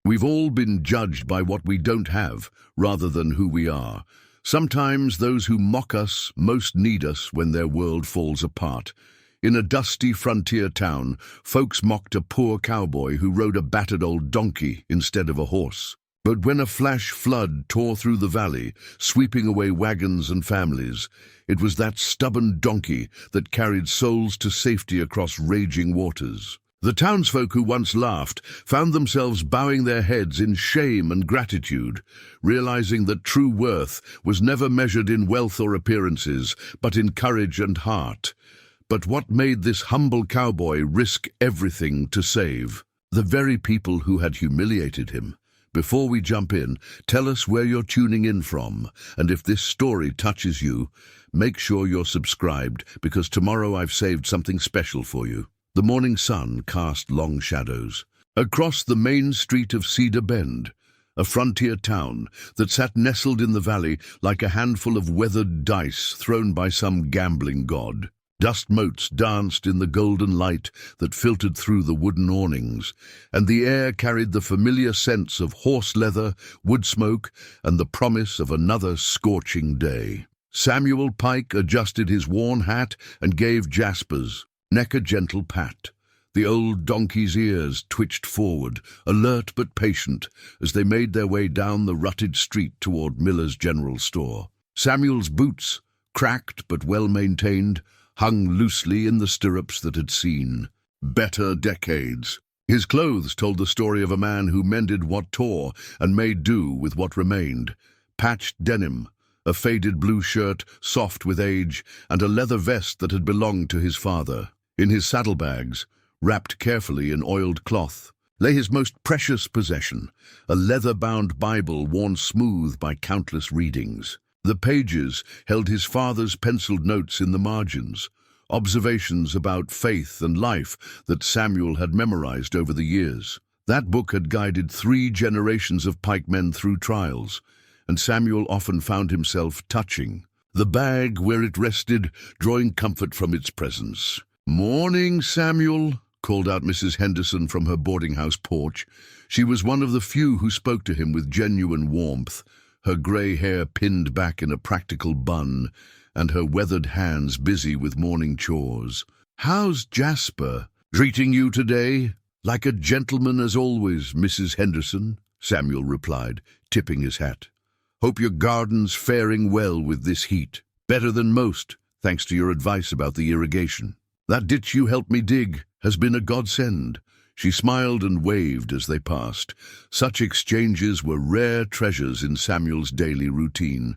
We've all been judged by what we don't have, rather than who we are. Sometimes those who mock us most need us when their world falls apart. In a dusty frontier town, folks mocked a poor cowboy who rode a battered old donkey instead of a horse. But when a flash flood tore through the valley, sweeping away wagons and families, it was that stubborn donkey that carried souls to safety across raging waters. The townsfolk who once laughed found themselves bowing their heads in shame and gratitude, realizing that true worth was never measured in wealth or appearances, but in courage and heart. But what made this humble cowboy risk everything to save? The very people who had humiliated him. Before we jump in, tell us where you're tuning in from, and if this story touches you, make sure you're subscribed, because tomorrow I've saved something special for you. The morning sun cast long shadows. Across the main street of Cedar Bend, a frontier town that sat nestled in the valley like a handful of weathered dice thrown by some gambling god. Dust motes danced in the golden light that filtered through the wooden awnings, and the air carried the familiar scents of horse leather, wood smoke, and the promise of another scorching day. Samuel Pike adjusted his worn hat and gave Jasper's neck a gentle pat. The old donkey's ears twitched forward, alert but patient, as they made their way down the rutted street toward Miller's general store. Samuel's boots, cracked but well-maintained, hung loosely in the stirrups that had seen better decades. His clothes told the story of a man who mended what tore and made do with what remained. Patched denim, a faded blue shirt, soft with age, and a leather vest that had belonged to his father. In his saddlebags, wrapped carefully in oiled cloth, lay his most precious possession, a leather-bound Bible worn smooth by countless readings. The pages held his father's penciled notes in the margins, observations about faith and life that Samuel had memorized over the years. That book had guided 3 generations of pikemen through trials, and Samuel often found himself touching the bag where it rested, drawing comfort from its presence. "Morning, Samuel," called out Mrs. Henderson from her boarding-house porch. She was one of the few who spoke to him with genuine warmth, her grey hair pinned back in a practical bun, and her weathered hands busy with morning chores. "How's Jasper? Treating you today?" "Like a gentleman as always, Mrs. Henderson," Samuel replied, tipping his hat. "Hope your garden's faring well with this heat. Better than most, thanks to your advice about the irrigation. That ditch you helped me dig has been a godsend." She smiled and waved as they passed. Such exchanges were rare treasures in Samuel's daily routine.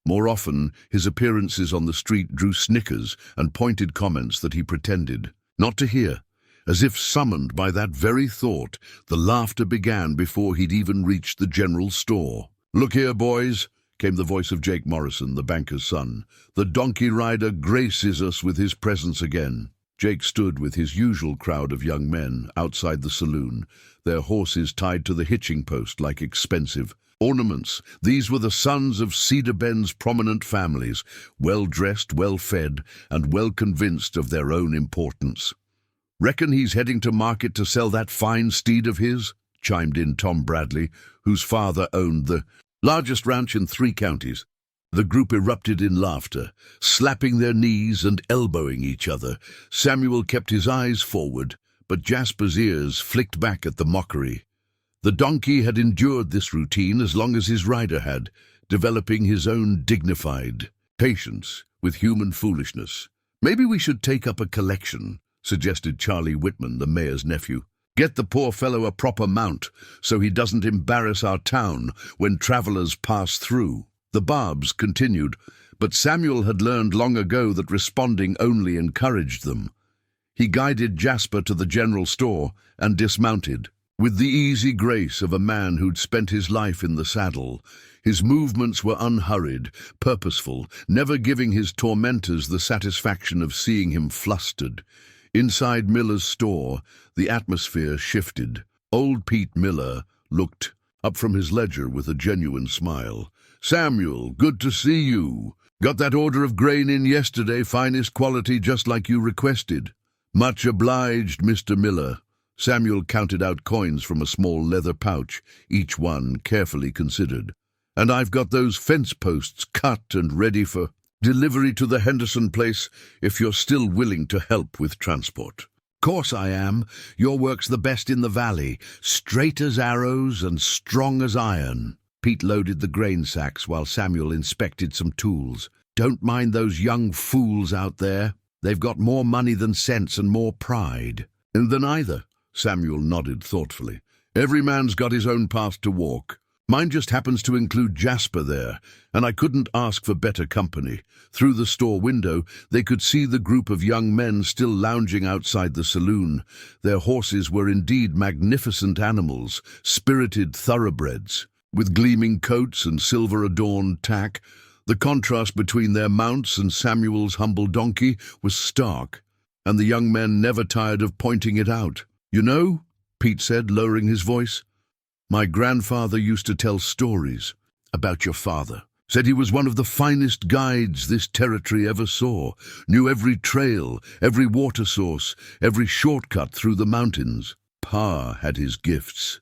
More often, his appearances on the street drew snickers and pointed comments that he pretended not to hear. As if summoned by that very thought, the laughter began before he'd even reached the general store. "Look here, boys," came the voice of Jake Morrison, the banker's son. "The donkey rider graces us with his presence again." Jake stood with his usual crowd of young men outside the saloon, their horses tied to the hitching post like expensive ornaments. These were the sons of Cedar Bend's prominent families, well-dressed, well-fed, and well-convinced of their own importance. "Reckon he's heading to market to sell that fine steed of his?" chimed in Tom Bradley, whose father owned the largest ranch in 3 counties. The group erupted in laughter, slapping their knees and elbowing each other. Samuel kept his eyes forward, but Jasper's ears flicked back at the mockery. The donkey had endured this routine as long as his rider had, developing his own dignified patience with human foolishness. "Maybe we should take up a collection," suggested Charlie Whitman, the mayor's nephew. "Get the poor fellow a proper mount, so he doesn't embarrass our town when travelers pass through." The barbs continued, but Samuel had learned long ago that responding only encouraged them. He guided Jasper to the general store and dismounted. With the easy grace of a man who'd spent his life in the saddle, his movements were unhurried, purposeful, never giving his tormentors the satisfaction of seeing him flustered. Inside Miller's store, the atmosphere shifted. Old Pete Miller looked up from his ledger with a genuine smile. "Samuel, good to see you. Got that order of grain in yesterday, finest quality just like you requested." "Much obliged, Mr. Miller," Samuel counted out coins from a small leather pouch, each one carefully considered. "And I've got those fence posts cut and ready for delivery to the Henderson place if you're still willing to help with transport." "Course I am. Your work's the best in the valley, straight as arrows and strong as iron." Pete loaded the grain sacks while Samuel inspected some tools. "Don't mind those young fools out there. They've got more money than sense and more pride." "And than either," Samuel nodded thoughtfully. "Every man's got his own path to walk. Mine just happens to include Jasper there, and I couldn't ask for better company." Through the store window, they could see the group of young men still lounging outside the saloon. Their horses were indeed magnificent animals, spirited thoroughbreds, with gleaming coats and silver-adorned tack. The contrast between their mounts and Samuel's humble donkey was stark, and the young men never tired of pointing it out. "You know," Pete said, lowering his voice, "my grandfather used to tell stories about your father. Said he was one of the finest guides this territory ever saw, knew every trail, every water source, every shortcut through the mountains." "Pa had his gifts,"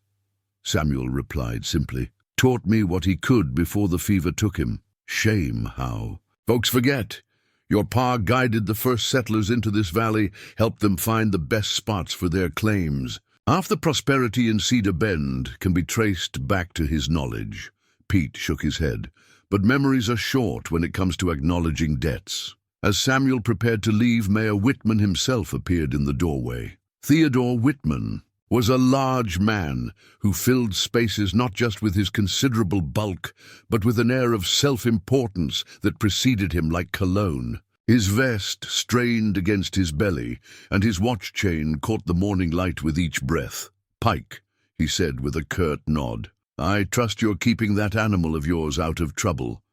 Samuel replied simply. "Taught me what he could before the fever took him. Shame how folks forget. Your pa guided the first settlers into this valley, helped them find the best spots for their claims. Half the prosperity in Cedar Bend can be traced back to his knowledge." Pete shook his head. "But memories are short when it comes to acknowledging debts." As Samuel prepared to leave, Mayor Whitman himself appeared in the doorway. Theodore Whitman was a large man who filled spaces not just with his considerable bulk, but with an air of self-importance that preceded him like cologne. His vest strained against his belly, and his watch chain caught the morning light with each breath. "Pike," he said with a curt nod, "I trust you're keeping that animal of yours out of trouble.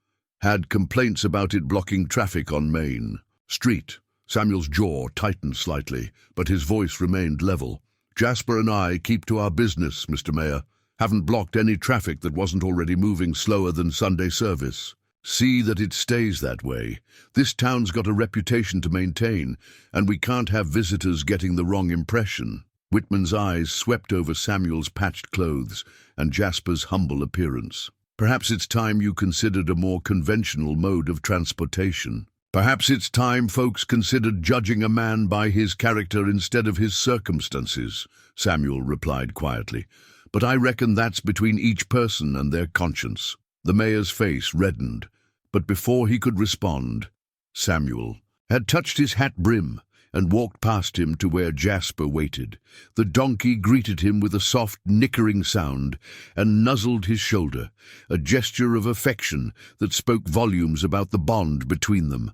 Had complaints about it blocking traffic on Main Street." Samuel's jaw tightened slightly, but his voice remained level. "Jasper and I keep to our business, Mr. Mayor. Haven't blocked any traffic that wasn't already moving slower than Sunday service. See that it stays that way. This town's got a reputation to maintain, and we can't have visitors getting the wrong impression." Whitman's eyes swept over Samuel's patched clothes and Jasper's humble appearance. "Perhaps it's time you considered a more conventional mode of transportation. Perhaps it's time folks considered judging a man by his character instead of his circumstances," Samuel replied quietly. "But I reckon that's between each person and their conscience." The mayor's face reddened, but before he could respond, Samuel had touched his hat brim and walked past him to where Jasper waited. The donkey greeted him with a soft, nickering sound and nuzzled his shoulder, a gesture of affection that spoke volumes about the bond between them.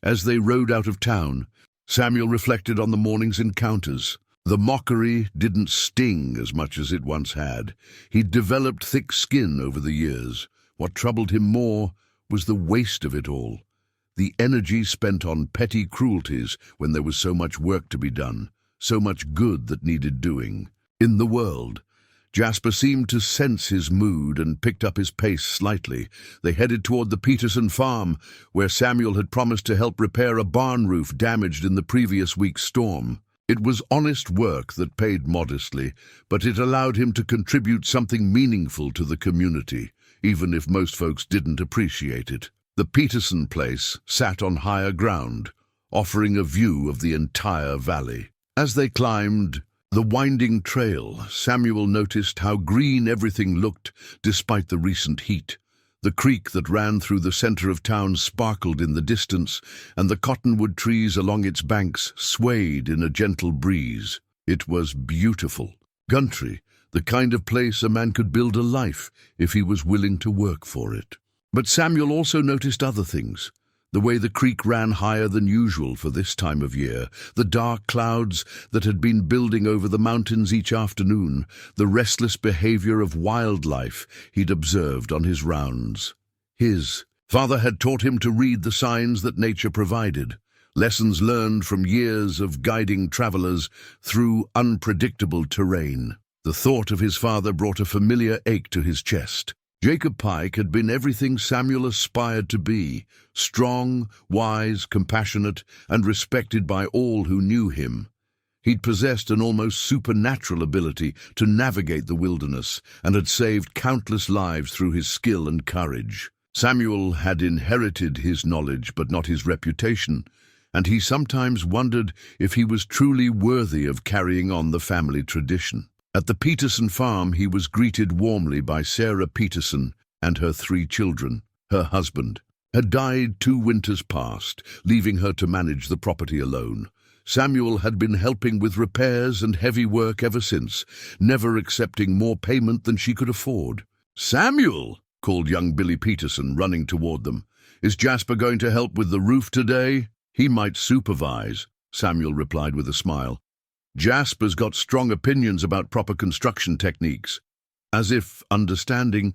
As they rode out of town, Samuel reflected on the morning's encounters. The Mockery didn't sting as much as it once had. He'd developed thick skin over the years. What troubled him more was the waste of it all. The energy spent on petty cruelties when there was so much work to be done, so much good that needed doing. In the world, Jasper seemed to sense his mood and picked up his pace slightly. They headed toward the Peterson farm, where Samuel had promised to help repair a barn roof damaged in the previous week's storm. It was honest work that paid modestly, but it allowed him to contribute something meaningful to the community, even if most folks didn't appreciate it. The Peterson place sat on higher ground, offering a view of the entire valley. As they climbed the winding trail, Samuel noticed how green everything looked despite the recent heat. The creek that ran through the center of town sparkled in the distance, and the cottonwood trees along its banks swayed in a gentle breeze. It was beautiful. Country, the kind of place a man could build a life if he was willing to work for it. But Samuel also noticed other things. The way the creek ran higher than usual for this time of year, the dark clouds that had been building over the mountains each afternoon, the restless behavior of wildlife he'd observed on his rounds. His father had taught him to read the signs that nature provided, lessons learned from years of guiding travelers through unpredictable terrain. The thought of his father brought a familiar ache to his chest. Jacob Pike had been everything Samuel aspired to be, strong, wise, compassionate, and respected by all who knew him. He'd possessed an almost supernatural ability to navigate the wilderness and had saved countless lives through his skill and courage. Samuel had inherited his knowledge but not his reputation, and he sometimes wondered if he was truly worthy of carrying on the family tradition. At the Peterson farm, he was greeted warmly by Sarah Peterson and her 3 children. Her husband had died 2 winters past, leaving her to manage the property alone. Samuel had been helping with repairs and heavy work ever since, never accepting more payment than she could afford. "Samuel!" called young Billy Peterson, running toward them. "Is Jasper going to help with the roof today?" "He might supervise," Samuel replied with a smile. "Jasper's got strong opinions about proper construction techniques." As if understanding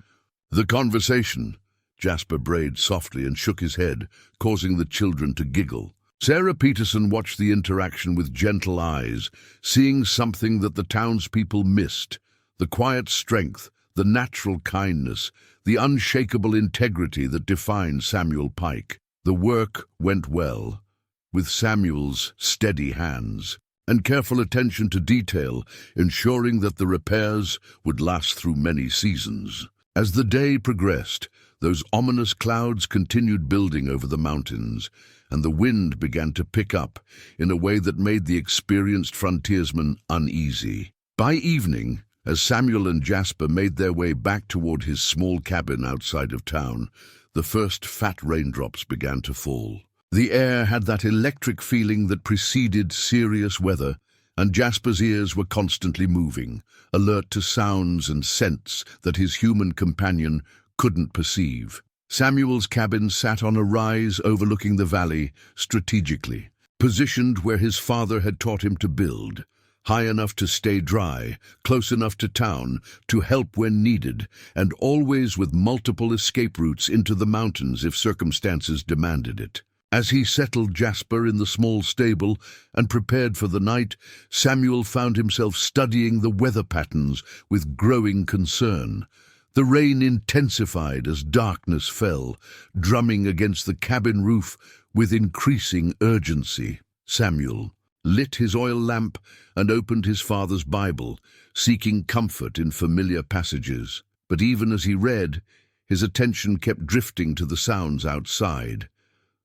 the conversation, Jasper brayed softly and shook his head, causing the children to giggle. Sarah Peterson watched the interaction with gentle eyes, seeing something that the townspeople missed: the quiet strength, the natural kindness, the unshakable integrity that defined Samuel Pike. The work went well, with Samuel's steady hands and careful attention to detail, ensuring that the repairs would last through many seasons. As the day progressed, those ominous clouds continued building over the mountains, and the wind began to pick up in a way that made the experienced frontiersman uneasy. By evening, as Samuel and Jasper made their way back toward his small cabin outside of town, the first fat raindrops began to fall. The air had that electric feeling that preceded serious weather, and Jasper's ears were constantly moving, alert to sounds and scents that his human companion couldn't perceive. Samuel's cabin sat on a rise overlooking the valley, strategically, positioned where his father had taught him to build, high enough to stay dry, close enough to town, to help when needed, and always with multiple escape routes into the mountains if circumstances demanded it. As he settled Jasper in the small stable and prepared for the night, Samuel found himself studying the weather patterns with growing concern. The rain intensified as darkness fell, drumming against the cabin roof with increasing urgency. Samuel lit his oil lamp and opened his father's Bible, seeking comfort in familiar passages. But even as he read, his attention kept drifting to the sounds outside.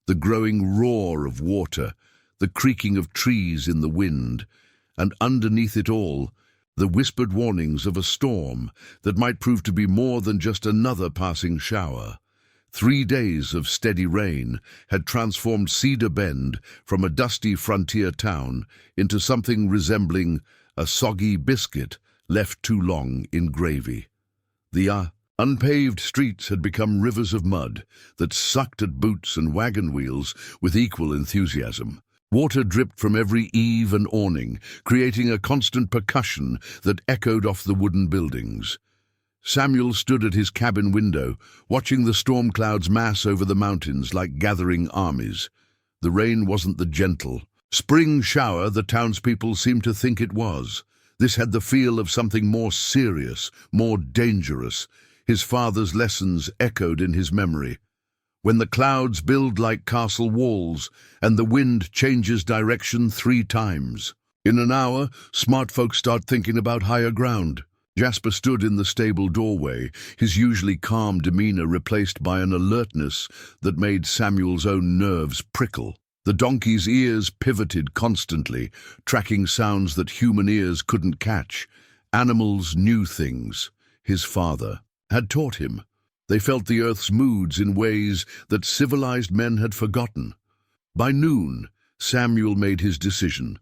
The growing roar of water, the creaking of trees in the wind, and underneath it all, the whispered warnings of a storm that might prove to be more than just another passing shower. 3 days of steady rain had transformed Cedar Bend from a dusty frontier town into something resembling a soggy biscuit left too long in gravy. The unpaved streets had become rivers of mud that sucked at boots and wagon wheels with equal enthusiasm. Water dripped from every eave and awning, creating a constant percussion that echoed off the wooden buildings. Samuel stood at his cabin window, watching the storm clouds mass over the mountains like gathering armies. The rain wasn't the gentle spring shower the townspeople seemed to think it was. This had the feel of something more serious, more dangerous. His father's lessons echoed in his memory. When the clouds build like castle walls, and the wind changes direction 3 times. In an hour, smart folk start thinking about higher ground. Jasper stood in the stable doorway, his usually calm demeanor replaced by an alertness that made Samuel's own nerves prickle. The donkey's ears pivoted constantly, tracking sounds that human ears couldn't catch. Animals knew things his father had taught him. They felt the earth's moods in ways that civilized men had forgotten. By noon, Samuel made his decision.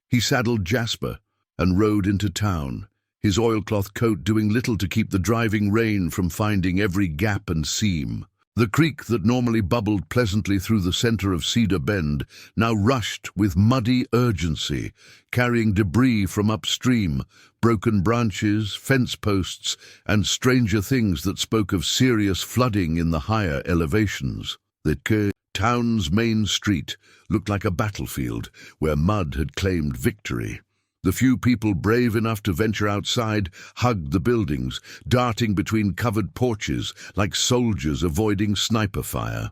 He saddled Jasper and rode into town, his oilcloth coat doing little to keep the driving rain from finding every gap and seam. The creek that normally bubbled pleasantly through the center of Cedar Bend now rushed with muddy urgency, carrying debris from upstream, broken branches, fence posts, and stranger things that spoke of serious flooding in the higher elevations. The town's main street looked like a battlefield where mud had claimed victory. The few people brave enough to venture outside hugged the buildings, darting between covered porches like soldiers avoiding sniper fire.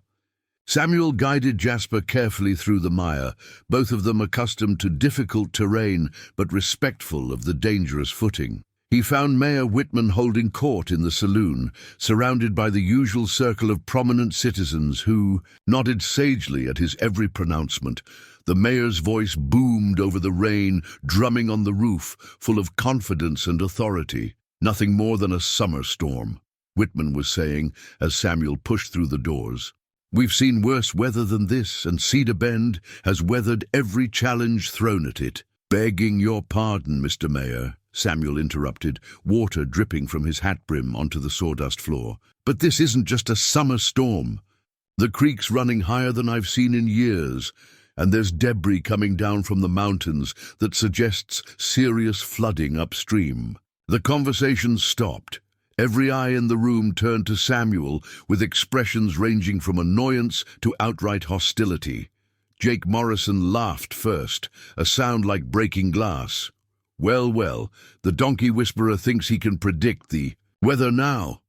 Samuel guided Jasper carefully through the mire, both of them accustomed to difficult terrain but respectful of the dangerous footing. He found Mayor Whitman holding court in the saloon, surrounded by the usual circle of prominent citizens who nodded sagely at his every pronouncement. The mayor's voice boomed over the rain, drumming on the roof, full of confidence and authority. "Nothing more than a summer storm," Whitman was saying as Samuel pushed through the doors. "We've seen worse weather than this, and Cedar Bend has weathered every challenge thrown at it." "Begging your pardon, Mr. Mayor," Samuel interrupted, water dripping from his hat brim onto the sawdust floor. "But this isn't just a summer storm. The creek's running higher than I've seen in years, and there's debris coming down from the mountains that suggests serious flooding upstream." The conversation stopped. Every eye in the room turned to Samuel, with expressions ranging from annoyance to outright hostility. Jake Morrison laughed first, a sound like breaking glass. Well, the donkey whisperer thinks he can predict the weather now."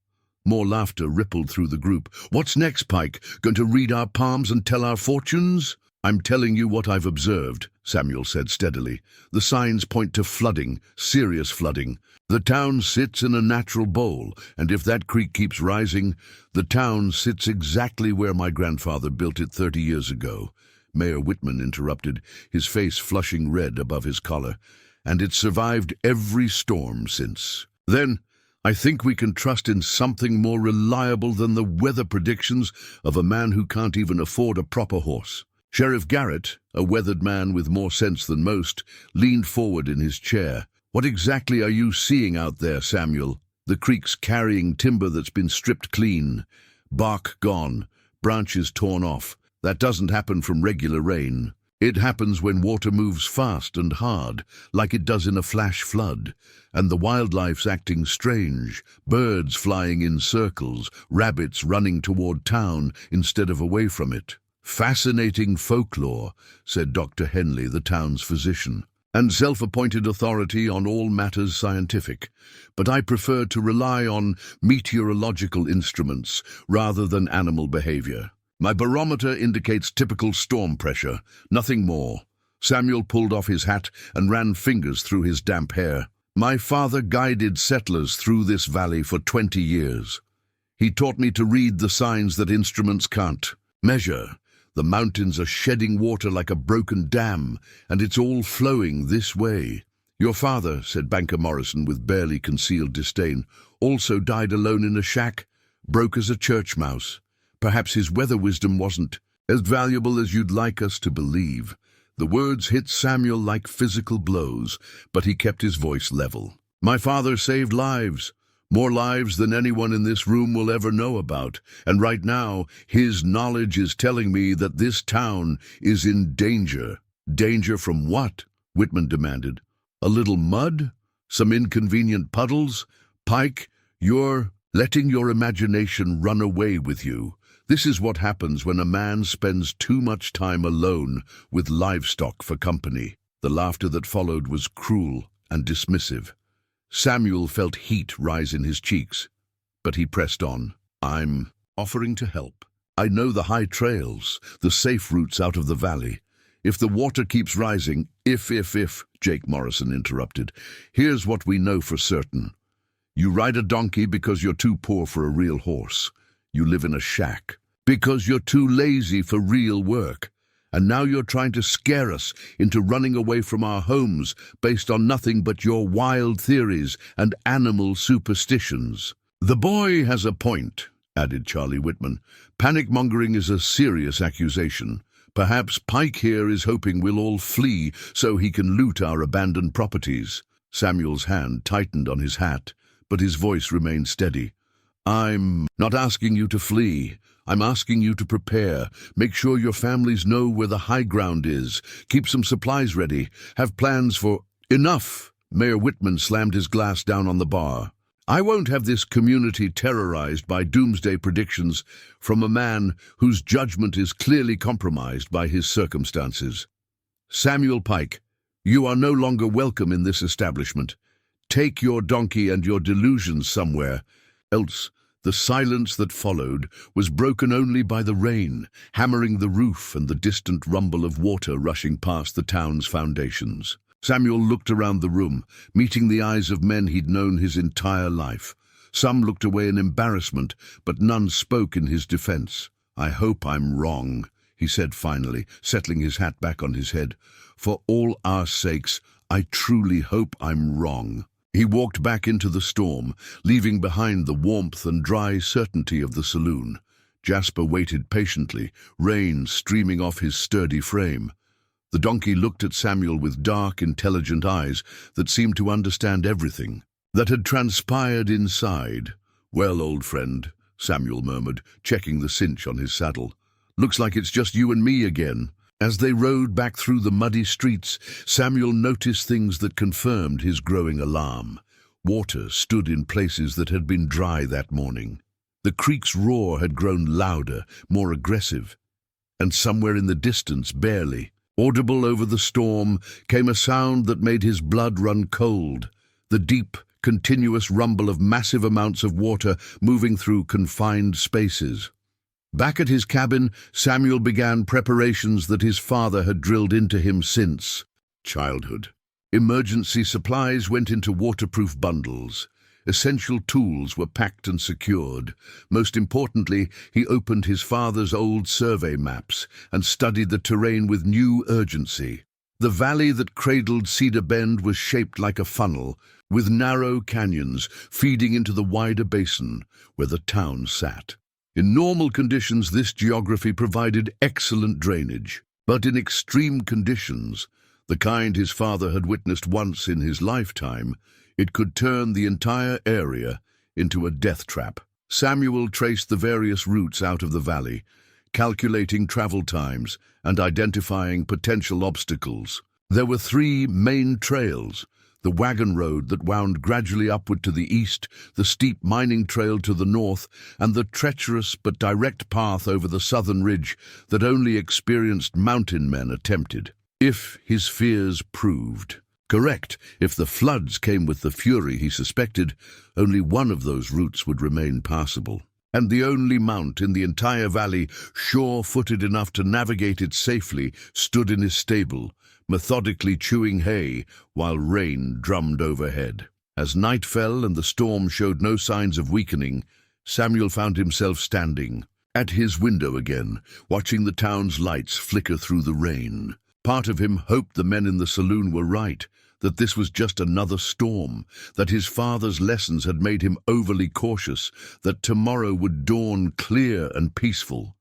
More laughter rippled through the group. "What's next, Pike? Going to read our palms and tell our fortunes?" "I'm telling you what I've observed," Samuel said steadily. "The signs point to flooding, serious flooding. The town sits in a natural bowl, and if that creek keeps rising, the town sits exactly where my grandfather built it 30 years ago." Mayor Whitman interrupted, his face flushing red above his collar. "And it's survived every storm since." "Then I think we can trust in something more reliable than the weather predictions of a man who can't even afford a proper horse." Sheriff Garrett, a weathered man with more sense than most, leaned forward in his chair. "What exactly are you seeing out there, Samuel?" "The creek's carrying timber that's been stripped clean. Bark gone, branches torn off. That doesn't happen from regular rain. It happens when water moves fast and hard, like it does in a flash flood. And the wildlife's acting strange, birds flying in circles, rabbits running toward town instead of away from it." "Fascinating folklore," said Dr. Henley, the town's physician, "and self-appointed authority on all matters scientific. But I prefer to rely on meteorological instruments rather than animal behavior. My barometer indicates typical storm pressure, nothing more." Samuel pulled off his hat and ran fingers through his damp hair. "My father guided settlers through this valley for 20 years. He taught me to read the signs that instruments can't measure. The mountains are shedding water like a broken dam, and it's all flowing this way." "Your father," said Banker Morrison with barely concealed disdain, "also died alone in a shack, broke as a church mouse. Perhaps his weather wisdom wasn't as valuable as you'd like us to believe." The words hit Samuel like physical blows, but he kept his voice level. "My father saved lives, more lives than anyone in this room will ever know about, and right now his knowledge is telling me that this town is in danger." "Danger from what?" Whitman demanded. "A little mud? Some inconvenient puddles? Pike, you're letting your imagination run away with you. This is what happens when a man spends too much time alone with livestock for company." The laughter that followed was cruel and dismissive. Samuel felt heat rise in his cheeks, but he pressed on. "I'm offering to help. I know the high trails, the safe routes out of the valley. If the water keeps rising, if, Jake Morrison interrupted, "here's what we know for certain. You ride a donkey because you're too poor for a real horse. You live in a shack because you're too lazy for real work. And now you're trying to scare us into running away from our homes based on nothing but your wild theories and animal superstitions." "The boy has a point," added Charlie Whitman. "Panic-mongering is a serious accusation. Perhaps Pike here is hoping we'll all flee so he can loot our abandoned properties." Samuel's hand tightened on his hat, but his voice remained steady. "I'm not asking you to flee. I'm asking you to prepare. Make sure your families know where the high ground is. Keep some supplies ready. Have plans for—" "Enough!" Mayor Whitman slammed his glass down on the bar. "I won't have this community terrorized by doomsday predictions from a man whose judgment is clearly compromised by his circumstances. Samuel Pike, you are no longer welcome in this establishment. Take your donkey and your delusions somewhere, else The silence that followed was broken only by the rain, hammering the roof and the distant rumble of water rushing past the town's foundations. Samuel looked around the room, meeting the eyes of men he'd known his entire life. Some looked away in embarrassment, but none spoke in his defense. "I hope I'm wrong," he said finally, settling his hat back on his head. "For all our sakes, I truly hope I'm wrong." He walked back into the storm, leaving behind the warmth and dry certainty of the saloon. Jasper waited patiently, rain streaming off his sturdy frame. The donkey looked at Samuel with dark, intelligent eyes that seemed to understand everything that had transpired inside. "Well, old friend," Samuel murmured, checking the cinch on his saddle. "Looks like it's just you and me again." As they rode back through the muddy streets, Samuel noticed things that confirmed his growing alarm. Water stood in places that had been dry that morning. The creek's roar had grown louder, more aggressive, and somewhere in the distance, barely audible over the storm, came a sound that made his blood run cold. The deep, continuous rumble of massive amounts of water moving through confined spaces. Back at his cabin, Samuel began preparations that his father had drilled into him since childhood. Emergency supplies went into waterproof bundles. Essential tools were packed and secured. Most importantly, he opened his father's old survey maps and studied the terrain with new urgency. The valley that cradled Cedar Bend was shaped like a funnel, with narrow canyons feeding into the wider basin where the town sat. In normal conditions, this geography provided excellent drainage, but in extreme conditions, the kind his father had witnessed once in his lifetime, it could turn the entire area into a death trap. Samuel traced the various routes out of the valley, calculating travel times and identifying potential obstacles. There were 3 main trails: the wagon road that wound gradually upward to the east, the steep mining trail to the north, and the treacherous but direct path over the southern ridge that only experienced mountain men attempted. If his fears proved correct, if the floods came with the fury he suspected, only one of those routes would remain passable. And the only mount in the entire valley, sure-footed enough to navigate it safely, stood in his stable, methodically chewing hay while rain drummed overhead. As night fell and the storm showed no signs of weakening, Samuel found himself standing at his window again, watching the town's lights flicker through the rain. Part of him hoped the men in the saloon were right, that this was just another storm, that his father's lessons had made him overly cautious, that tomorrow would dawn clear and peaceful.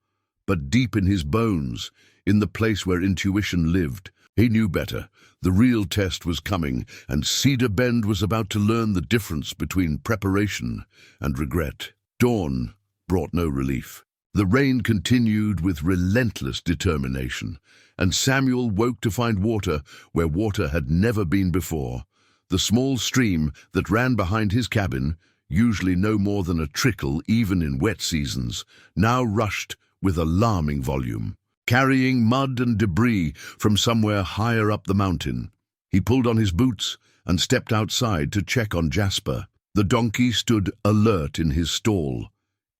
But deep in his bones, in the place where intuition lived, he knew better. The real test was coming, and Cedar Bend was about to learn the difference between preparation and regret. Dawn brought no relief. The rain continued with relentless determination, and Samuel woke to find water where water had never been before. The small stream that ran behind his cabin, usually no more than a trickle even in wet seasons, now rushed with alarming volume, carrying mud and debris from somewhere higher up the mountain. He pulled on his boots and stepped outside to check on Jasper. The donkey stood alert in his stall,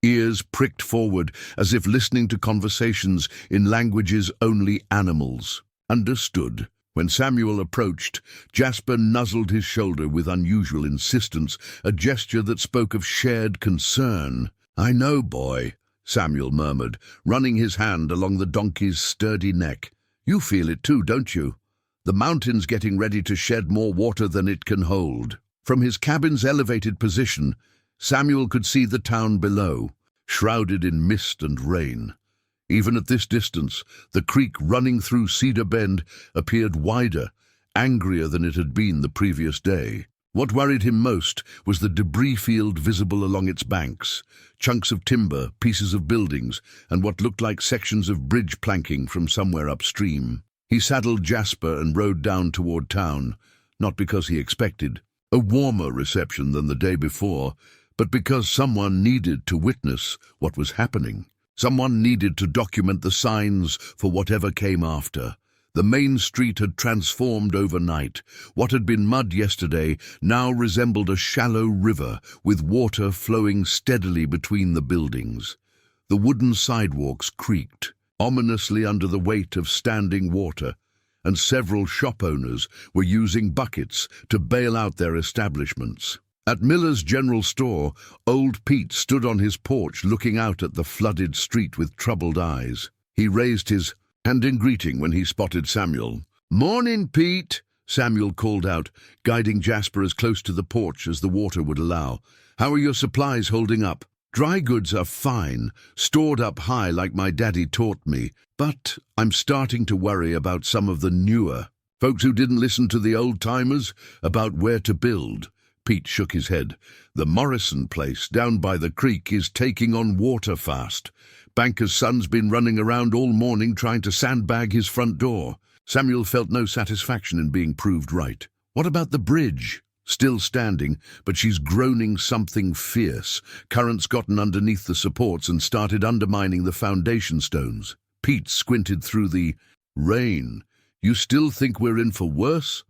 ears pricked forward as if listening to conversations in languages only animals understood. When Samuel approached, Jasper nuzzled his shoulder with unusual insistence, a gesture that spoke of shared concern. "I know, boy," Samuel murmured, running his hand along the donkey's sturdy neck. "You feel it too, don't you? The mountain's getting ready to shed more water than it can hold." From his cabin's elevated position, Samuel could see the town below, shrouded in mist and rain. Even at this distance, the creek running through Cedar Bend appeared wider, angrier than it had been the previous day. What worried him most was the debris field visible along its banks, chunks of timber, pieces of buildings, and what looked like sections of bridge planking from somewhere upstream. He saddled Jasper and rode down toward town, not because he expected a warmer reception than the day before, but because someone needed to witness what was happening. Someone needed to document the signs for whatever came after. The main street had transformed overnight. What had been mud yesterday now resembled a shallow river, with water flowing steadily between the buildings. The wooden sidewalks creaked, ominously under the weight of standing water, and several shop owners were using buckets to bail out their establishments. At Miller's General Store, old Pete stood on his porch looking out at the flooded street with troubled eyes. He raised his hand in greeting when he spotted Samuel. "Morning, Pete," Samuel called out, guiding Jasper as close to the porch as the water would allow. "How are your supplies holding up?" "Dry goods are fine, stored up high like my daddy taught me, but I'm starting to worry about some of the newer folks who didn't listen to the old-timers about where to build." Pete shook his head. "The Morrison place down by the creek is taking on water fast. Banker's son's been running around all morning trying to sandbag his front door." Samuel felt no satisfaction in being proved right. "What about the bridge?" "Still standing, but she's groaning something fierce. Current's gotten underneath the supports and started undermining the foundation stones." Pete squinted through the rain. "You still think we're in for worse?"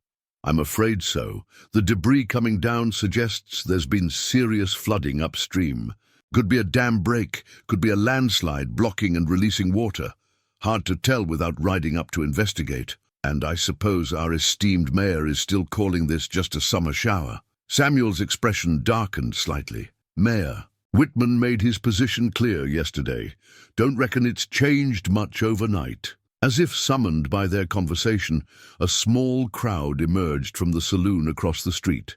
"I'm afraid so. The debris coming down suggests there's been serious flooding upstream. Could be a dam break, could be a landslide blocking and releasing water. Hard to tell without riding up to investigate. And I suppose our esteemed mayor is still calling this just a summer shower." Samuel's expression darkened slightly. "Mayor, Whitman made his position clear yesterday. Don't reckon it's changed much overnight." As if summoned by their conversation, a small crowd emerged from the saloon across the street.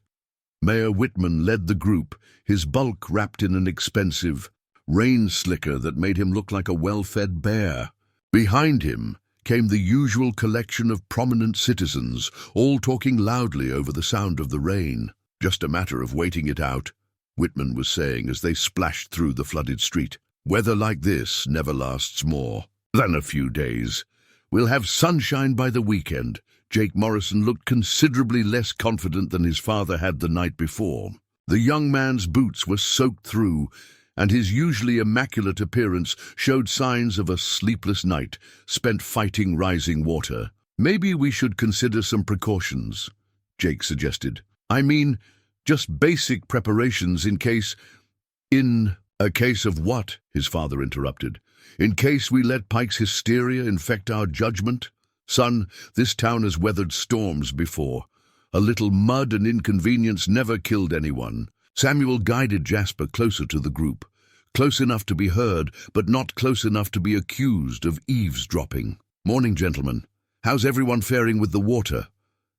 Mayor Whitman led the group, his bulk wrapped in an expensive rain slicker that made him look like a well-fed bear. Behind him came the usual collection of prominent citizens, all talking loudly over the sound of the rain. "Just a matter of waiting it out," Whitman was saying as they splashed through the flooded street. "Weather like this never lasts more than a few days. We'll have sunshine by the weekend." Jake Morrison looked considerably less confident than his father had the night before. The young man's boots were soaked through, and his usually immaculate appearance showed signs of a sleepless night spent fighting rising water. "Maybe we should consider some precautions," Jake suggested. "I mean, just basic preparations in case—" "In a case of what?" his father interrupted. "In case we let Pike's hysteria infect our judgment? Son, this town has weathered storms before. A little mud and inconvenience never killed anyone." Samuel guided Jasper closer to the group, close enough to be heard, but not close enough to be accused of eavesdropping. "Morning, gentlemen. How's everyone faring with the water?"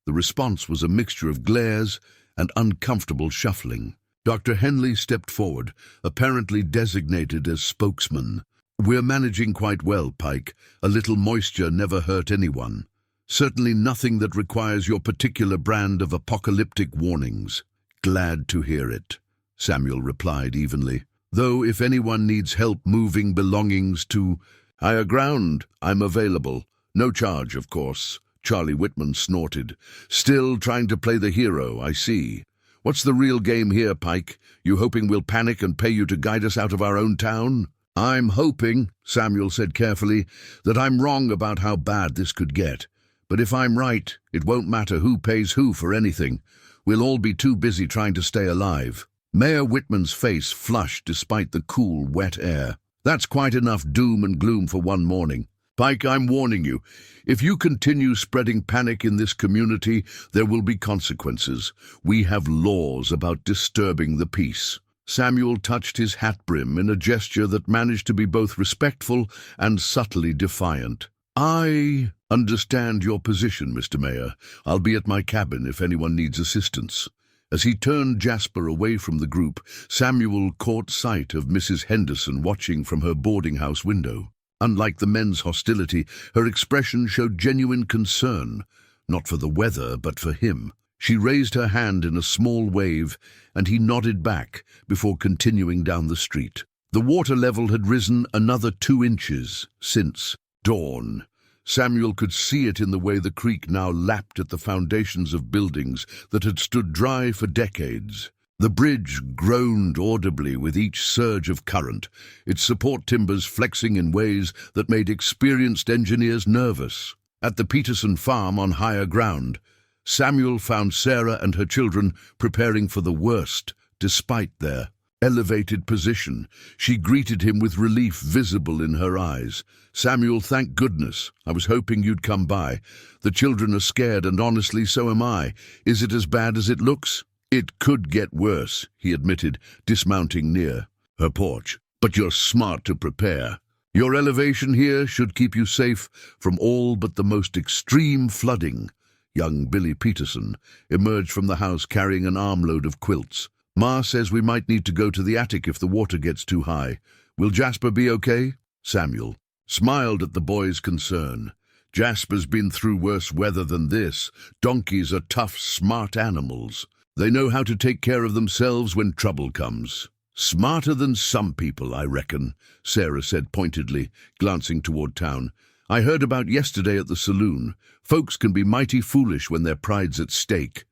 The response was a mixture of glares and uncomfortable shuffling. Dr. Henley stepped forward, apparently designated as spokesman. "We're managing quite well, Pike. A little moisture never hurt anyone. Certainly nothing that requires your particular brand of apocalyptic warnings." "Glad to hear it," Samuel replied evenly. "Though if anyone needs help moving belongings to higher ground, I'm available. No charge, of course." Charlie Whitman snorted. "Still trying to play the hero, I see. What's the real game here, Pike? You hoping we'll panic and pay you to guide us out of our own town?" "I'm hoping," Samuel said carefully, "that I'm wrong about how bad this could get. But if I'm right, it won't matter who pays who for anything. We'll all be too busy trying to stay alive." Mayor Whitman's face flushed despite the cool, wet air. "That's quite enough doom and gloom for one morning. Pike, I'm warning you. If you continue spreading panic in this community, there will be consequences. We have laws about disturbing the peace." Samuel touched his hat brim in a gesture that managed to be both respectful and subtly defiant. "I understand your position, Mr. Mayor. I'll be at my cabin if anyone needs assistance." As he turned Jasper away from the group, Samuel caught sight of Mrs. Henderson watching from her boarding house window. Unlike the men's hostility, her expression showed genuine concern, not for the weather, but for him. She raised her hand in a small wave, and he nodded back before continuing down the street. The water level had risen another 2 inches since dawn. Samuel could see it in the way the creek now lapped at the foundations of buildings that had stood dry for decades. The bridge groaned audibly with each surge of current, its support timbers flexing in ways that made experienced engineers nervous. At the Peterson farm on higher ground, Samuel found Sarah and her children preparing for the worst, despite their elevated position. She greeted him with relief visible in her eyes. "Samuel, thank goodness. I was hoping you'd come by. The children are scared, and honestly, so am I. Is it as bad as it looks?" "It could get worse," he admitted, dismounting near her porch. "But you're smart to prepare. Your elevation here should keep you safe from all but the most extreme flooding." Young Billy Peterson emerged from the house carrying an armload of quilts. "Ma says we might need to go to the attic if the water gets too high. Will Jasper be okay?" Samuel smiled at the boy's concern. "Jasper's been through worse weather than this. Donkeys are tough, smart animals. They know how to take care of themselves when trouble comes." "Smarter than some people, I reckon," Sarah said pointedly, glancing toward town. "I heard about yesterday at the saloon. Folks can be mighty foolish when their pride's at stake."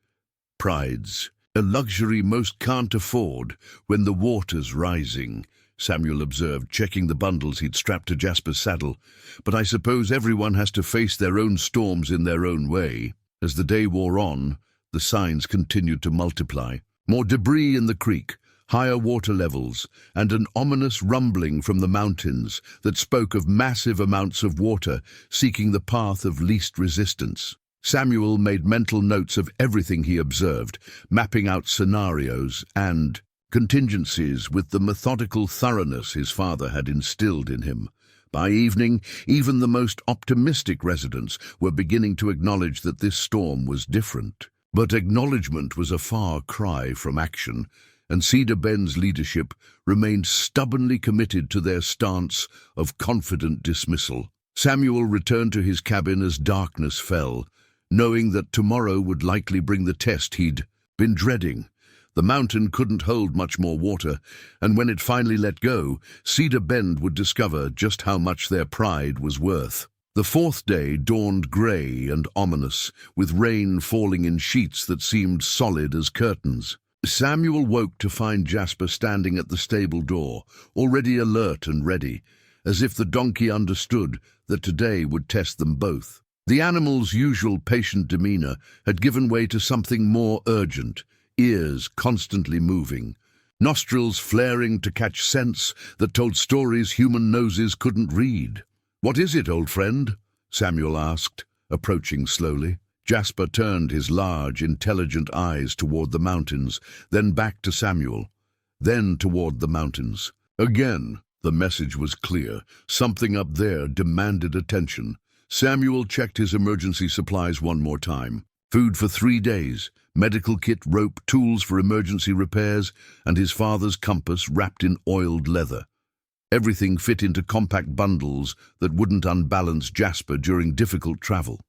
"Pride's a luxury most can't afford when the water's rising," Samuel observed, checking the bundles he'd strapped to Jasper's saddle. "But I suppose everyone has to face their own storms in their own way." As the day wore on, the signs continued to multiply. More debris in the creek, higher water levels, and an ominous rumbling from the mountains that spoke of massive amounts of water seeking the path of least resistance. Samuel made mental notes of everything he observed, mapping out scenarios and contingencies with the methodical thoroughness his father had instilled in him. By evening, even the most optimistic residents were beginning to acknowledge that this storm was different. But acknowledgement was a far cry from action, and Cedar Bend's leadership remained stubbornly committed to their stance of confident dismissal. Samuel returned to his cabin as darkness fell, knowing that tomorrow would likely bring the test he'd been dreading. The mountain couldn't hold much more water, and when it finally let go, Cedar Bend would discover just how much their pride was worth. The fourth day dawned grey and ominous, with rain falling in sheets that seemed solid as curtains. Samuel woke to find Jasper standing at the stable door, already alert and ready, as if the donkey understood that today would test them both. The animal's usual patient demeanor had given way to something more urgent, ears constantly moving, nostrils flaring to catch scents that told stories human noses couldn't read. "What is it, old friend?" Samuel asked, approaching slowly. Jasper turned his large, intelligent eyes toward the mountains, then back to Samuel, then toward the mountains. Again, the message was clear. Something up there demanded attention. Samuel checked his emergency supplies one more time. Food for 3 days, medical kit, rope, tools for emergency repairs, and his father's compass wrapped in oiled leather. Everything fit into compact bundles that wouldn't unbalance Jasper during difficult travel.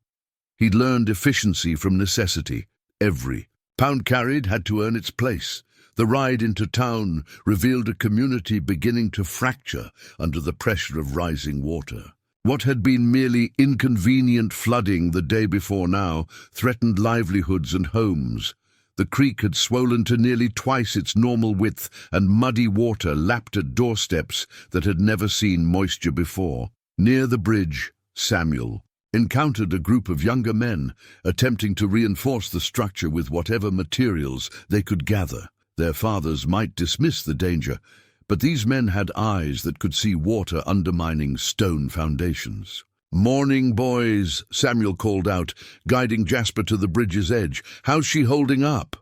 He'd learned efficiency from necessity. Every pound carried had to earn its place. The ride into town revealed a community beginning to fracture under the pressure of rising water. What had been merely inconvenient flooding the day before now threatened livelihoods and homes. The creek had swollen to nearly twice its normal width, and muddy water lapped at doorsteps that had never seen moisture before. Near the bridge, Samuel encountered a group of younger men attempting to reinforce the structure with whatever materials they could gather. Their fathers might dismiss the danger, but these men had eyes that could see water undermining stone foundations. "Morning, boys," Samuel called out, guiding Jasper to the bridge's edge. "How's she holding up?"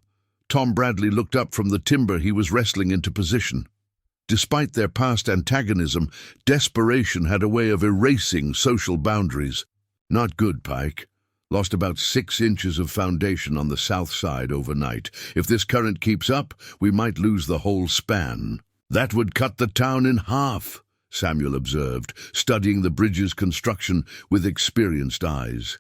Tom Bradley looked up from the timber he was wrestling into position. Despite their past antagonism, desperation had a way of erasing social boundaries. "Not good, Pike. Lost about 6 inches of foundation on the south side overnight. If this current keeps up, we might lose the whole span." "That would cut the town in half," Samuel observed, studying the bridge's construction with experienced eyes.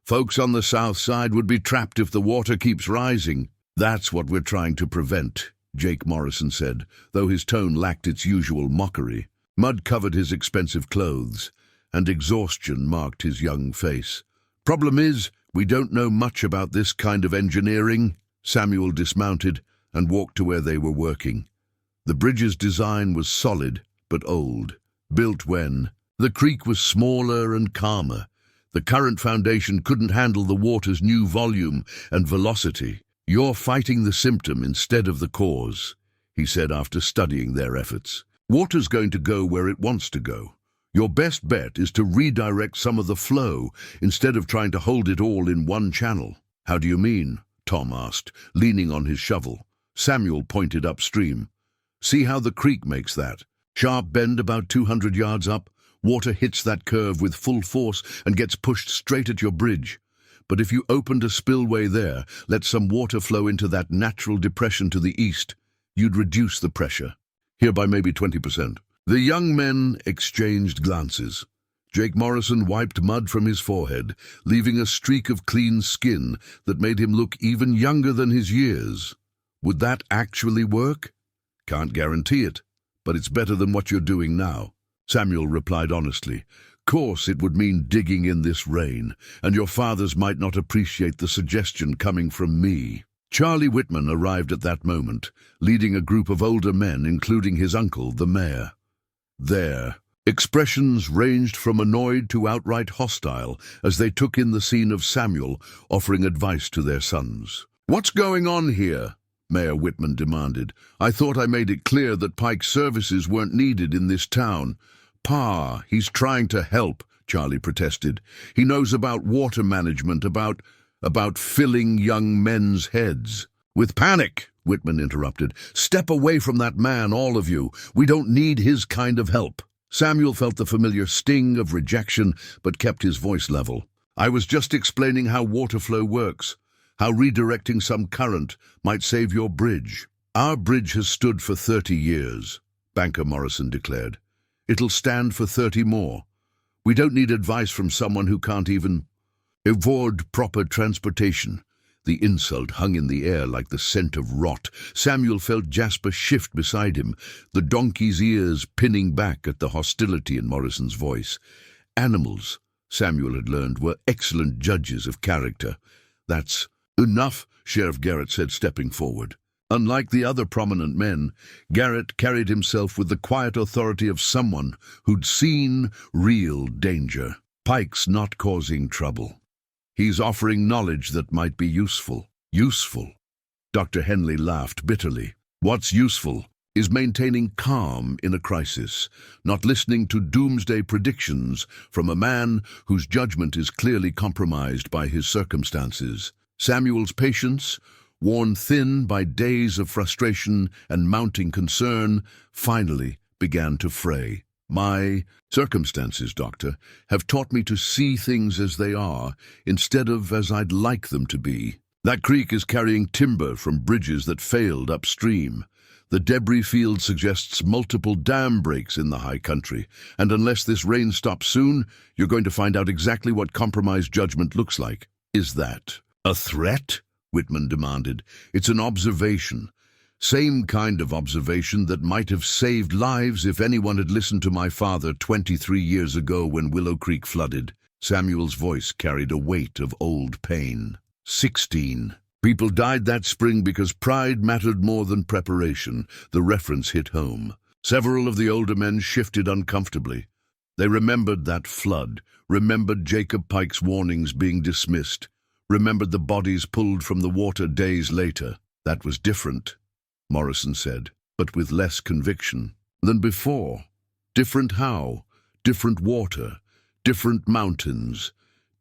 "Folks on the south side would be trapped if the water keeps rising." "That's what we're trying to prevent," Jake Morrison said, though his tone lacked its usual mockery. Mud covered his expensive clothes, and exhaustion marked his young face. "Problem is, we don't know much about this kind of engineering." Samuel dismounted and walked to where they were working. The bridge's design was solid, but old, built when the creek was smaller and calmer. The current foundation couldn't handle the water's new volume and velocity. "You're fighting the symptom instead of the cause," he said after studying their efforts. "Water's going to go where it wants to go. Your best bet is to redirect some of the flow instead of trying to hold it all in one channel." "How do you mean?" Tom asked, leaning on his shovel. Samuel pointed upstream. "See how the creek makes that? Sharp bend about 200 yards up. Water hits that curve with full force and gets pushed straight at your bridge. But if you opened a spillway there, let some water flow into that natural depression to the east, you'd reduce the pressure. Here by maybe 20%. The young men exchanged glances. Jake Morrison wiped mud from his forehead, leaving a streak of clean skin that made him look even younger than his years. Would that actually work? "Can't guarantee it, but it's better than what you're doing now." Samuel replied honestly. "Course it would mean digging in this rain, and your fathers might not appreciate the suggestion coming from me." Charlie Whitman arrived at that moment, leading a group of older men, including his uncle, the mayor. Their expressions ranged from annoyed to outright hostile as they took in the scene of Samuel offering advice to their sons. "What's going on here?" Mayor Whitman demanded. "I thought I made it clear that Pike's services weren't needed in this town." "Pa, he's trying to help," Charlie protested. "He knows about water management, about filling young men's heads." "With panic," Whitman interrupted. "Step away from that man, all of you. We don't need his kind of help." Samuel felt the familiar sting of rejection, but kept his voice level. "I was just explaining how water flow works, how redirecting some current might save your bridge." "Our bridge has stood for 30 years, Banker Morrison declared. "It'll stand for 30 more. We don't need advice from someone who can't even afford proper transportation." The insult hung in the air like the scent of rot. Samuel felt Jasper shift beside him, the donkey's ears pinning back at the hostility in Morrison's voice. Animals, Samuel had learned, were excellent judges of character. "That's enough," Sheriff Garrett said, stepping forward. Unlike the other prominent men, Garrett carried himself with the quiet authority of someone who'd seen real danger. "Pike's not causing trouble. He's offering knowledge that might be useful." "Useful?" Dr. Henley laughed bitterly. "What's useful is maintaining calm in a crisis, not listening to doomsday predictions from a man whose judgment is clearly compromised by his circumstances." Samuel's patience, worn thin by days of frustration and mounting concern, finally began to fray. "My circumstances, Doctor, have taught me to see things as they are instead of as I'd like them to be. That creek is carrying timber from bridges that failed upstream. The debris field suggests multiple dam breaks in the high country, and unless this rain stops soon, you're going to find out exactly what compromised judgment looks like." "Is that a threat?" Whitman demanded. "It's an observation. Same kind of observation that might have saved lives if anyone had listened to my father 23 years ago when Willow Creek flooded." Samuel's voice carried a weight of old pain. 16 people died that spring because pride mattered more than preparation. The reference hit home. Several of the older men shifted uncomfortably. They remembered that flood, remembered Jacob Pike's warnings being dismissed, remembered the bodies pulled from the water days later. "That was different," Morrison said, but with less conviction than before. "Different how? Different water, different mountains,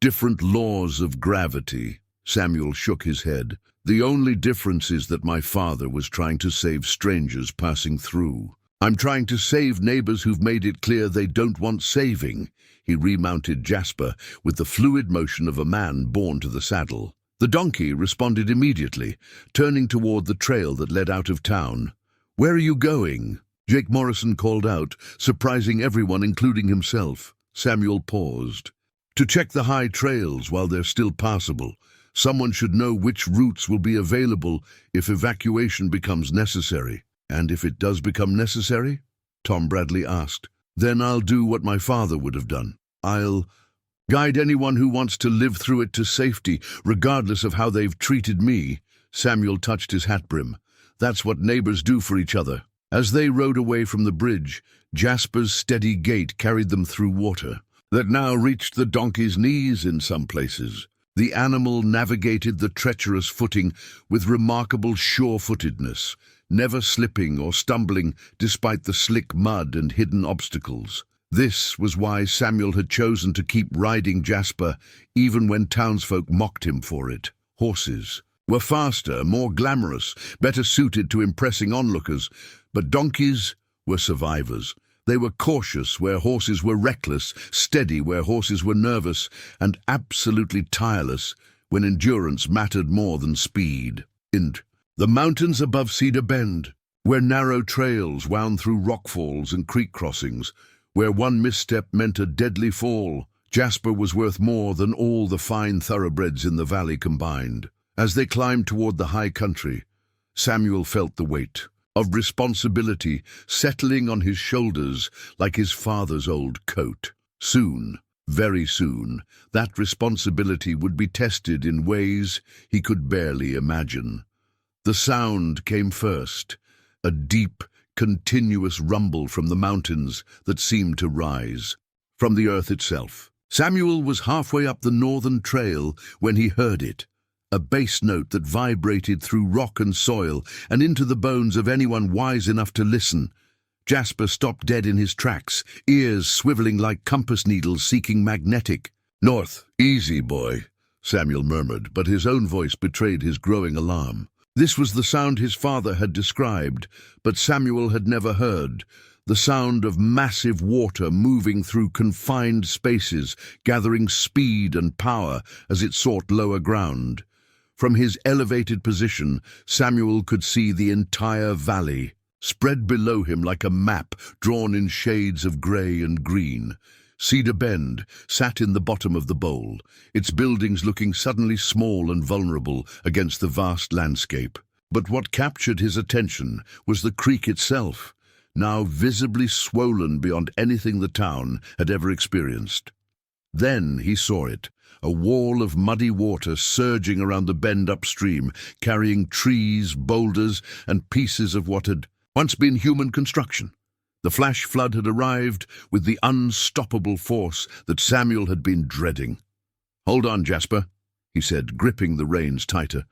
different laws of gravity." Samuel shook his head. "The only difference is that my father was trying to save strangers passing through. I'm trying to save neighbors who've made it clear they don't want saving." He remounted Jasper with the fluid motion of a man born to the saddle. The donkey responded immediately, turning toward the trail that led out of town. "Where are you going?" Jake Morrison called out, surprising everyone, including himself. Samuel paused. "To check the high trails while they're still passable. Someone should know which routes will be available if evacuation becomes necessary." "And if it does become necessary?" Tom Bradley asked. "Then I'll do what my father would have done. I'll guide anyone who wants to live through it to safety, regardless of how they've treated me." Samuel touched his hat brim. "That's what neighbors do for each other." As they rode away from the bridge, Jasper's steady gait carried them through water. that now reached the donkey's knees in some places. The animal navigated the treacherous footing with remarkable sure-footedness, never slipping or stumbling despite the slick mud and hidden obstacles. This was why Samuel had chosen to keep riding Jasper, even when townsfolk mocked him for it. Horses were faster, more glamorous, better suited to impressing onlookers, but donkeys were survivors. They were cautious where horses were reckless, steady where horses were nervous, and absolutely tireless when endurance mattered more than speed. In the mountains above Cedar Bend, where narrow trails wound through rockfalls and creek crossings, where one misstep meant a deadly fall, Jasper was worth more than all the fine thoroughbreds in the valley combined. As they climbed toward the high country, Samuel felt the weight of responsibility settling on his shoulders like his father's old coat. Soon, very soon, that responsibility would be tested in ways he could barely imagine. The sound came first, a deep, continuous rumble from the mountains that seemed to rise from the earth itself. Samuel was halfway up the northern trail when he heard it, a bass note that vibrated through rock and soil and into the bones of anyone wise enough to listen. Jasper stopped dead in his tracks, ears swiveling like compass needles seeking magnetic. "North, easy, boy," Samuel murmured, but his own voice betrayed his growing alarm. This was the sound his father had described, but Samuel had never heard. The sound of massive water moving through confined spaces, gathering speed and power as it sought lower ground. From his elevated position, Samuel could see the entire valley, spread below him like a map drawn in shades of grey and green. Cedar Bend sat in the bottom of the bowl, its buildings looking suddenly small and vulnerable against the vast landscape. But what captured his attention was the creek itself, now visibly swollen beyond anything the town had ever experienced. Then he saw it, a wall of muddy water surging around the bend upstream, carrying trees, boulders, and pieces of what had once been human construction. The flash flood had arrived with the unstoppable force that Samuel had been dreading. "Hold on, Jasper," he said, gripping the reins tighter.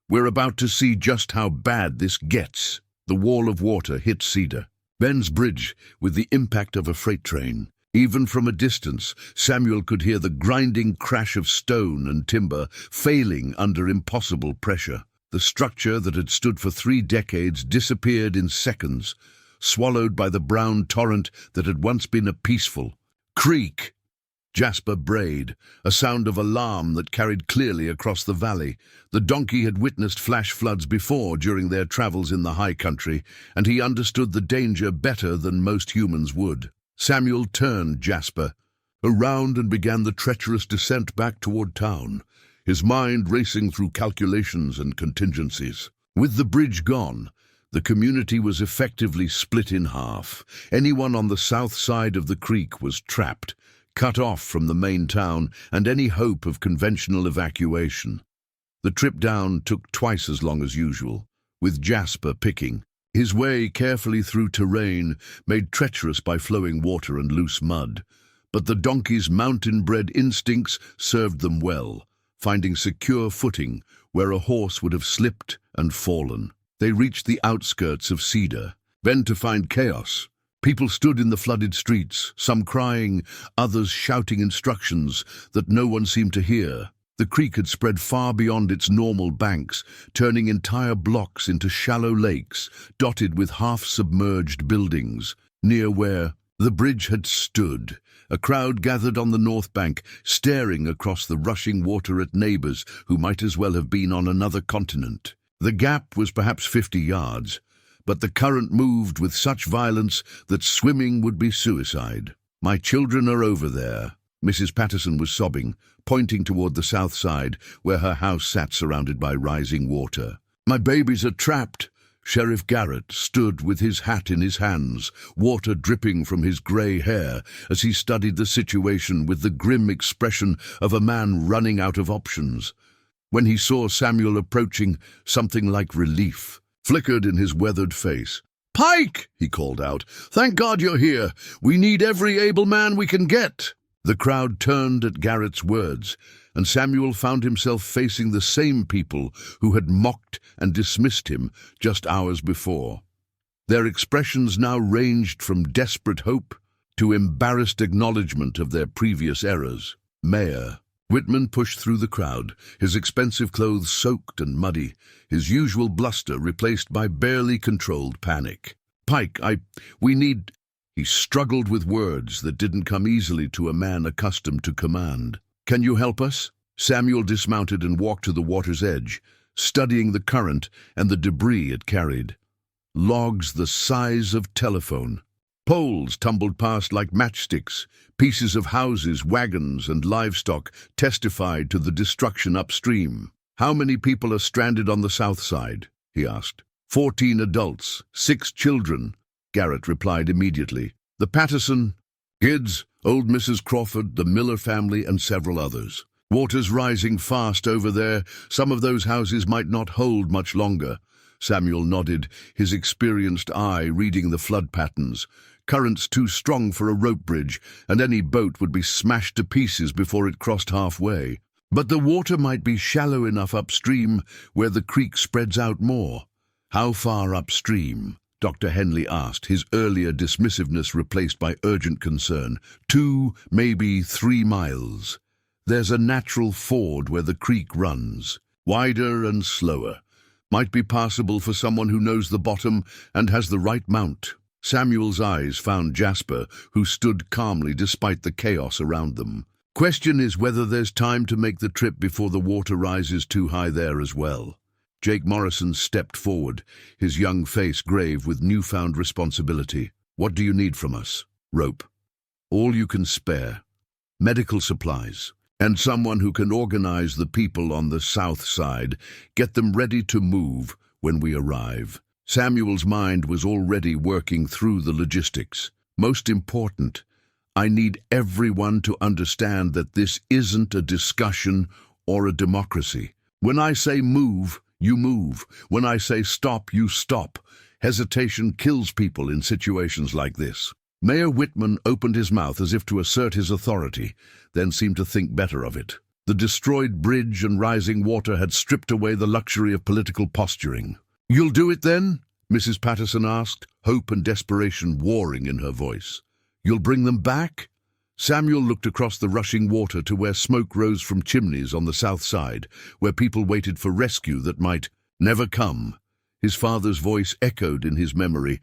"We're about to see just how bad this gets." The wall of water hit Cedar Bend's bridge with the impact of a freight train. Even from a distance, Samuel could hear the grinding crash of stone and timber failing under impossible pressure. The structure that had stood for 3 decades disappeared in seconds, swallowed by the brown torrent that had once been a peaceful creek. Jasper brayed, a sound of alarm that carried clearly across the valley. The donkey had witnessed flash floods before during their travels in the high country, and he understood the danger better than most humans would. Samuel turned Jasper around and began the treacherous descent back toward town, his mind racing through calculations and contingencies. With the bridge gone, the community was effectively split in half. Anyone on the south side of the creek was trapped, cut off from the main town and any hope of conventional evacuation. The trip down took twice as long as usual, with Jasper picking his way carefully through terrain made treacherous by flowing water and loose mud. But the donkey's mountain-bred instincts served them well, finding secure footing where a horse would have slipped and fallen. They reached the outskirts of Cedar Bend to find chaos. People stood in the flooded streets, some crying, others shouting instructions that no one seemed to hear. The creek had spread far beyond its normal banks, turning entire blocks into shallow lakes, dotted with half-submerged buildings. Near where the bridge had stood, a crowd gathered on the north bank, staring across the rushing water at neighbors who might as well have been on another continent. The gap was perhaps 50 yards, but the current moved with such violence that swimming would be suicide. "My children are over there," Mrs. Patterson was sobbing, pointing toward the south side, where her house sat surrounded by rising water. "My babies are trapped." Sheriff Garrett stood with his hat in his hands, water dripping from his grey hair, as he studied the situation with the grim expression of a man running out of options. When he saw Samuel approaching, something like relief flickered in his weathered face. "Pike!" he called out. "Thank God you're here. We need every able man we can get." The crowd turned at Garrett's words, and Samuel found himself facing the same people who had mocked and dismissed him just hours before. Their expressions now ranged from desperate hope to embarrassed acknowledgement of their previous errors. Mayor Whitman pushed through the crowd, his expensive clothes soaked and muddy, his usual bluster replaced by barely controlled panic. "Pike, we need—" He struggled with words that didn't come easily to a man accustomed to command. "Can you help us?" Samuel dismounted and walked to the water's edge, studying the current and the debris it carried. Logs the size of telephone. Poles tumbled past like matchsticks. Pieces of houses, wagons, and livestock testified to the destruction upstream. "How many people are stranded on the south side?" he asked. 14 adults, 6 children, Garrett replied immediately. "The Patterson kids, old Mrs. Crawford, the Miller family, and several others. Water's rising fast over there. Some of those houses might not hold much longer." Samuel nodded, his experienced eye reading the flood patterns. Currents too strong for a rope bridge, and any boat would be smashed to pieces before it crossed halfway. But the water might be shallow enough upstream where the creek spreads out more. "How far upstream?" Dr. Henley asked, his earlier dismissiveness replaced by urgent concern. 2, maybe 3 miles. "There's a natural ford where the creek runs. Wider and slower. Might be passable for someone who knows the bottom and has the right mount." Samuel's eyes found Jasper, who stood calmly despite the chaos around them. "Question is whether there's time to make the trip before the water rises too high there as well." Jake Morrison stepped forward, his young face grave with newfound responsibility. "What do you need from us?" "Rope. All you can spare. Medical supplies. And someone who can organize the people on the south side. Get them ready to move when we arrive." Samuel's mind was already working through the logistics. "Most important, I need everyone to understand that this isn't a discussion or a democracy. When I say move, you move. When I say stop, you stop. Hesitation kills people in situations like this." Mayor Whitman opened his mouth as if to assert his authority, then seemed to think better of it. The destroyed bridge and rising water had stripped away the luxury of political posturing. "You'll do it then?" Mrs. Patterson asked, hope and desperation warring in her voice. "You'll bring them back?" Samuel looked across the rushing water to where smoke rose from chimneys on the south side, where people waited for rescue that might never come. His father's voice echoed in his memory.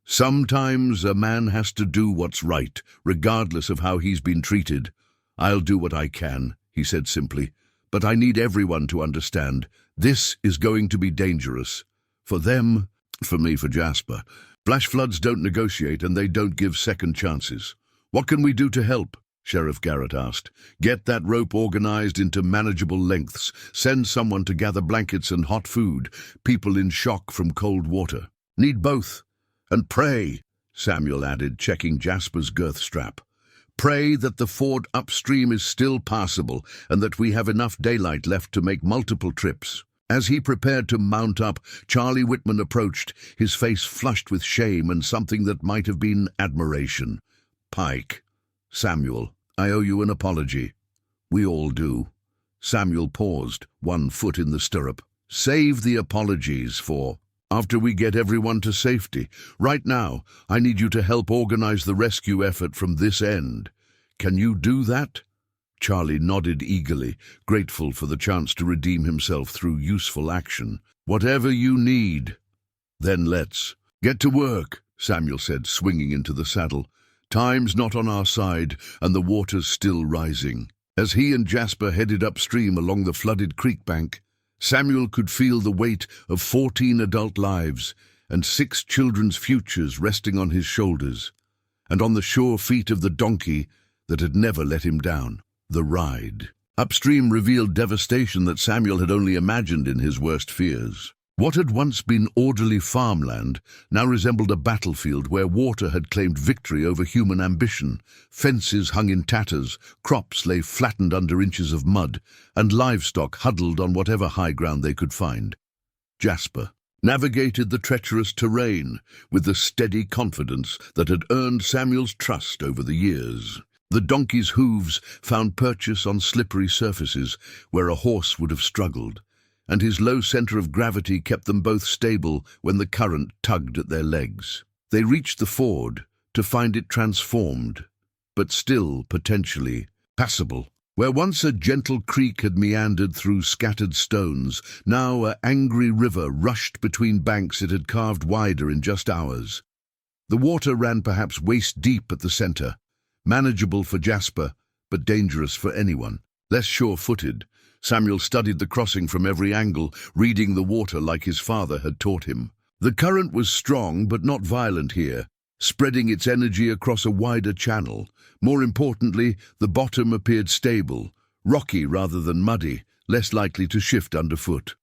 "Sometimes a man has to do what's right, regardless of how he's been treated." "I'll do what I can," he said simply. "But I need everyone to understand. This is going to be dangerous. For them, for me, for Jasper. Flash floods don't negotiate and they don't give second chances." "What can we do to help?" Sheriff Garrett asked. "Get that rope organized into manageable lengths. Send someone to gather blankets and hot food. People in shock from cold water." "Need both. And pray," Samuel added, checking Jasper's girth strap. "Pray that the ford upstream is still passable and that we have enough daylight left to make multiple trips." As he prepared to mount up, Charlie Whitman approached, his face flushed with shame and something that might have been admiration. "Pike, Samuel, I owe you an apology." "We all do." Samuel paused, one foot in the stirrup. "Save the apologies for after we get everyone to safety. Right now, I need you to help organize the rescue effort from this end. Can you do that?" Charlie nodded eagerly, grateful for the chance to redeem himself through useful action. "Whatever you need." "Then let's get to work," Samuel said, swinging into the saddle. "Time's not on our side, and the water's still rising." As he and Jasper headed upstream along the flooded creek bank, Samuel could feel the weight of 14 adult lives and 6 children's futures resting on his shoulders, and on the sure feet of the donkey that had never let him down. The ride upstream revealed devastation that Samuel had only imagined in his worst fears. What had once been orderly farmland now resembled a battlefield where water had claimed victory over human ambition. Fences hung in tatters, crops lay flattened under inches of mud, and livestock huddled on whatever high ground they could find. Jasper navigated the treacherous terrain with the steady confidence that had earned Samuel's trust over the years. The donkey's hooves found purchase on slippery surfaces where a horse would have struggled, and his low center of gravity kept them both stable when the current tugged at their legs. They reached the ford to find it transformed, but still potentially passable. Where once a gentle creek had meandered through scattered stones, now an angry river rushed between banks it had carved wider in just hours. The water ran perhaps waist-deep at the center, manageable for Jasper, but dangerous for anyone. Less sure-footed, Samuel studied the crossing from every angle, reading the water like his father had taught him. The current was strong but not violent here, spreading its energy across a wider channel. More importantly, the bottom appeared stable, rocky rather than muddy, less likely to shift underfoot.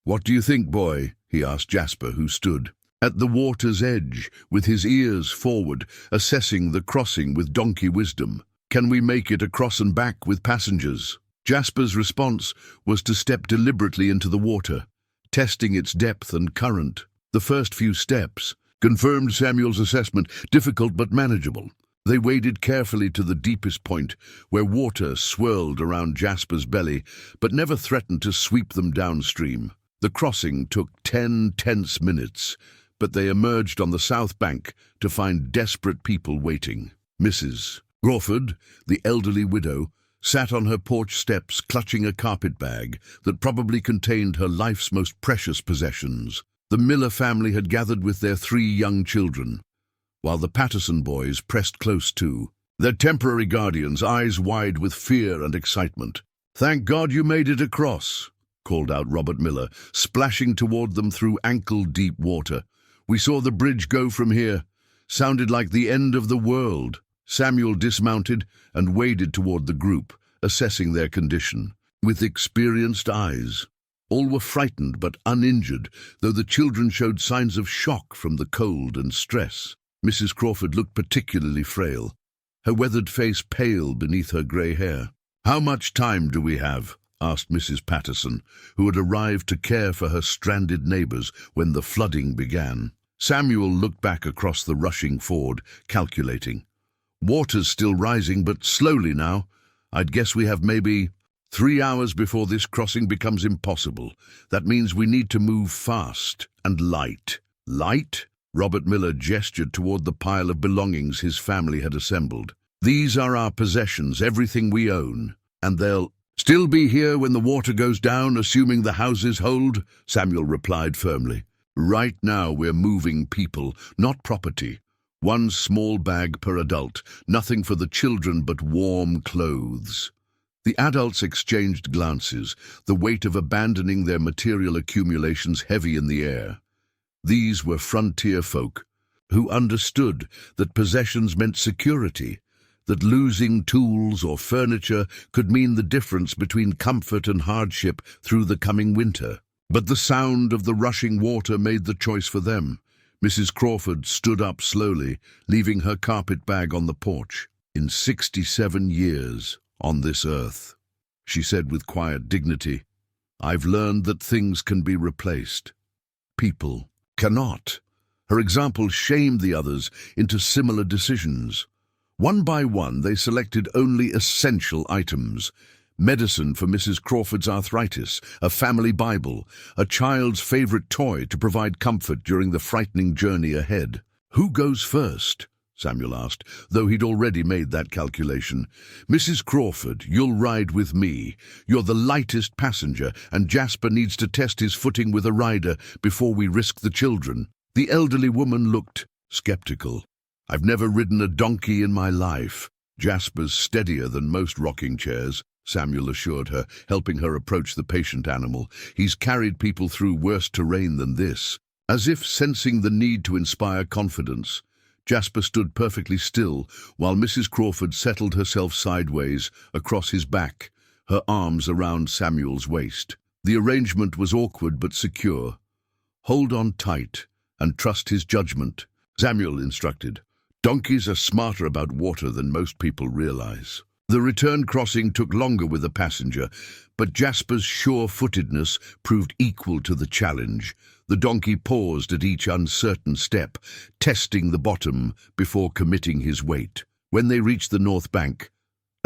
"What do you think, boy?" he asked Jasper, who stood at the water's edge, with his ears forward, assessing the crossing with donkey wisdom. "Can we make it across and back with passengers?" Jasper's response was to step deliberately into the water, testing its depth and current. The first few steps confirmed Samuel's assessment, difficult but manageable. They waded carefully to the deepest point, where water swirled around Jasper's belly, but never threatened to sweep them downstream. The crossing took 10 tense minutes, but they emerged on the south bank to find desperate people waiting. Mrs. Crawford, the elderly widow, sat on her porch steps clutching a carpet bag that probably contained her life's most precious possessions. The Miller family had gathered with their 3 young children, while the Patterson boys pressed close too, their temporary guardians eyes wide with fear and excitement. "Thank God you made it across," called out Robert Miller, splashing toward them through ankle-deep water. "We saw the bridge go from here. Sounded like the end of the world." Samuel dismounted and waded toward the group, assessing their condition. With experienced eyes, all were frightened but uninjured, though the children showed signs of shock from the cold and stress. Mrs. Crawford looked particularly frail, her weathered face pale beneath her grey hair. "How much time do we have?" asked Mrs. Patterson, who had arrived to care for her stranded neighbors when the flooding began. Samuel looked back across the rushing ford, calculating. "Water's still rising, but slowly now. I'd guess we have maybe 3 hours before this crossing becomes impossible. That means we need to move fast and light." "Light?" Robert Miller gestured toward the pile of belongings his family had assembled. "These are our possessions, everything we own, and they'll still be here when the water goes down, assuming the houses hold," Samuel replied firmly. "Right now we're moving people, not property. 1 small bag per adult, nothing for the children but warm clothes." The adults exchanged glances, the weight of abandoning their material accumulations heavy in the air. These were frontier folk who understood that possessions meant security, that losing tools or furniture could mean the difference between comfort and hardship through the coming winter. But the sound of the rushing water made the choice for them. Mrs. Crawford stood up slowly, leaving her carpet bag on the porch. "In 67 years on this earth," she said with quiet dignity, "I've learned that things can be replaced. People cannot." Her example shamed the others into similar decisions. One by one, they selected only essential items: medicine for Mrs. Crawford's arthritis, a family Bible, a child's favorite toy to provide comfort during the frightening journey ahead. "Who goes first?" Samuel asked, though he'd already made that calculation. "Mrs. Crawford, you'll ride with me. You're the lightest passenger, and Jasper needs to test his footing with a rider before we risk the children." The elderly woman looked skeptical. "I've never ridden a donkey in my life." "Jasper's steadier than most rocking chairs," Samuel assured her, helping her approach the patient animal. "He's carried people through worse terrain than this." As if sensing the need to inspire confidence, Jasper stood perfectly still while Mrs. Crawford settled herself sideways across his back, her arms around Samuel's waist. The arrangement was awkward but secure. "Hold on tight and trust his judgment," Samuel instructed. "Donkeys are smarter about water than most people realize." The return crossing took longer with a passenger, but Jasper's sure-footedness proved equal to the challenge. The donkey paused at each uncertain step, testing the bottom before committing his weight. When they reached the north bank,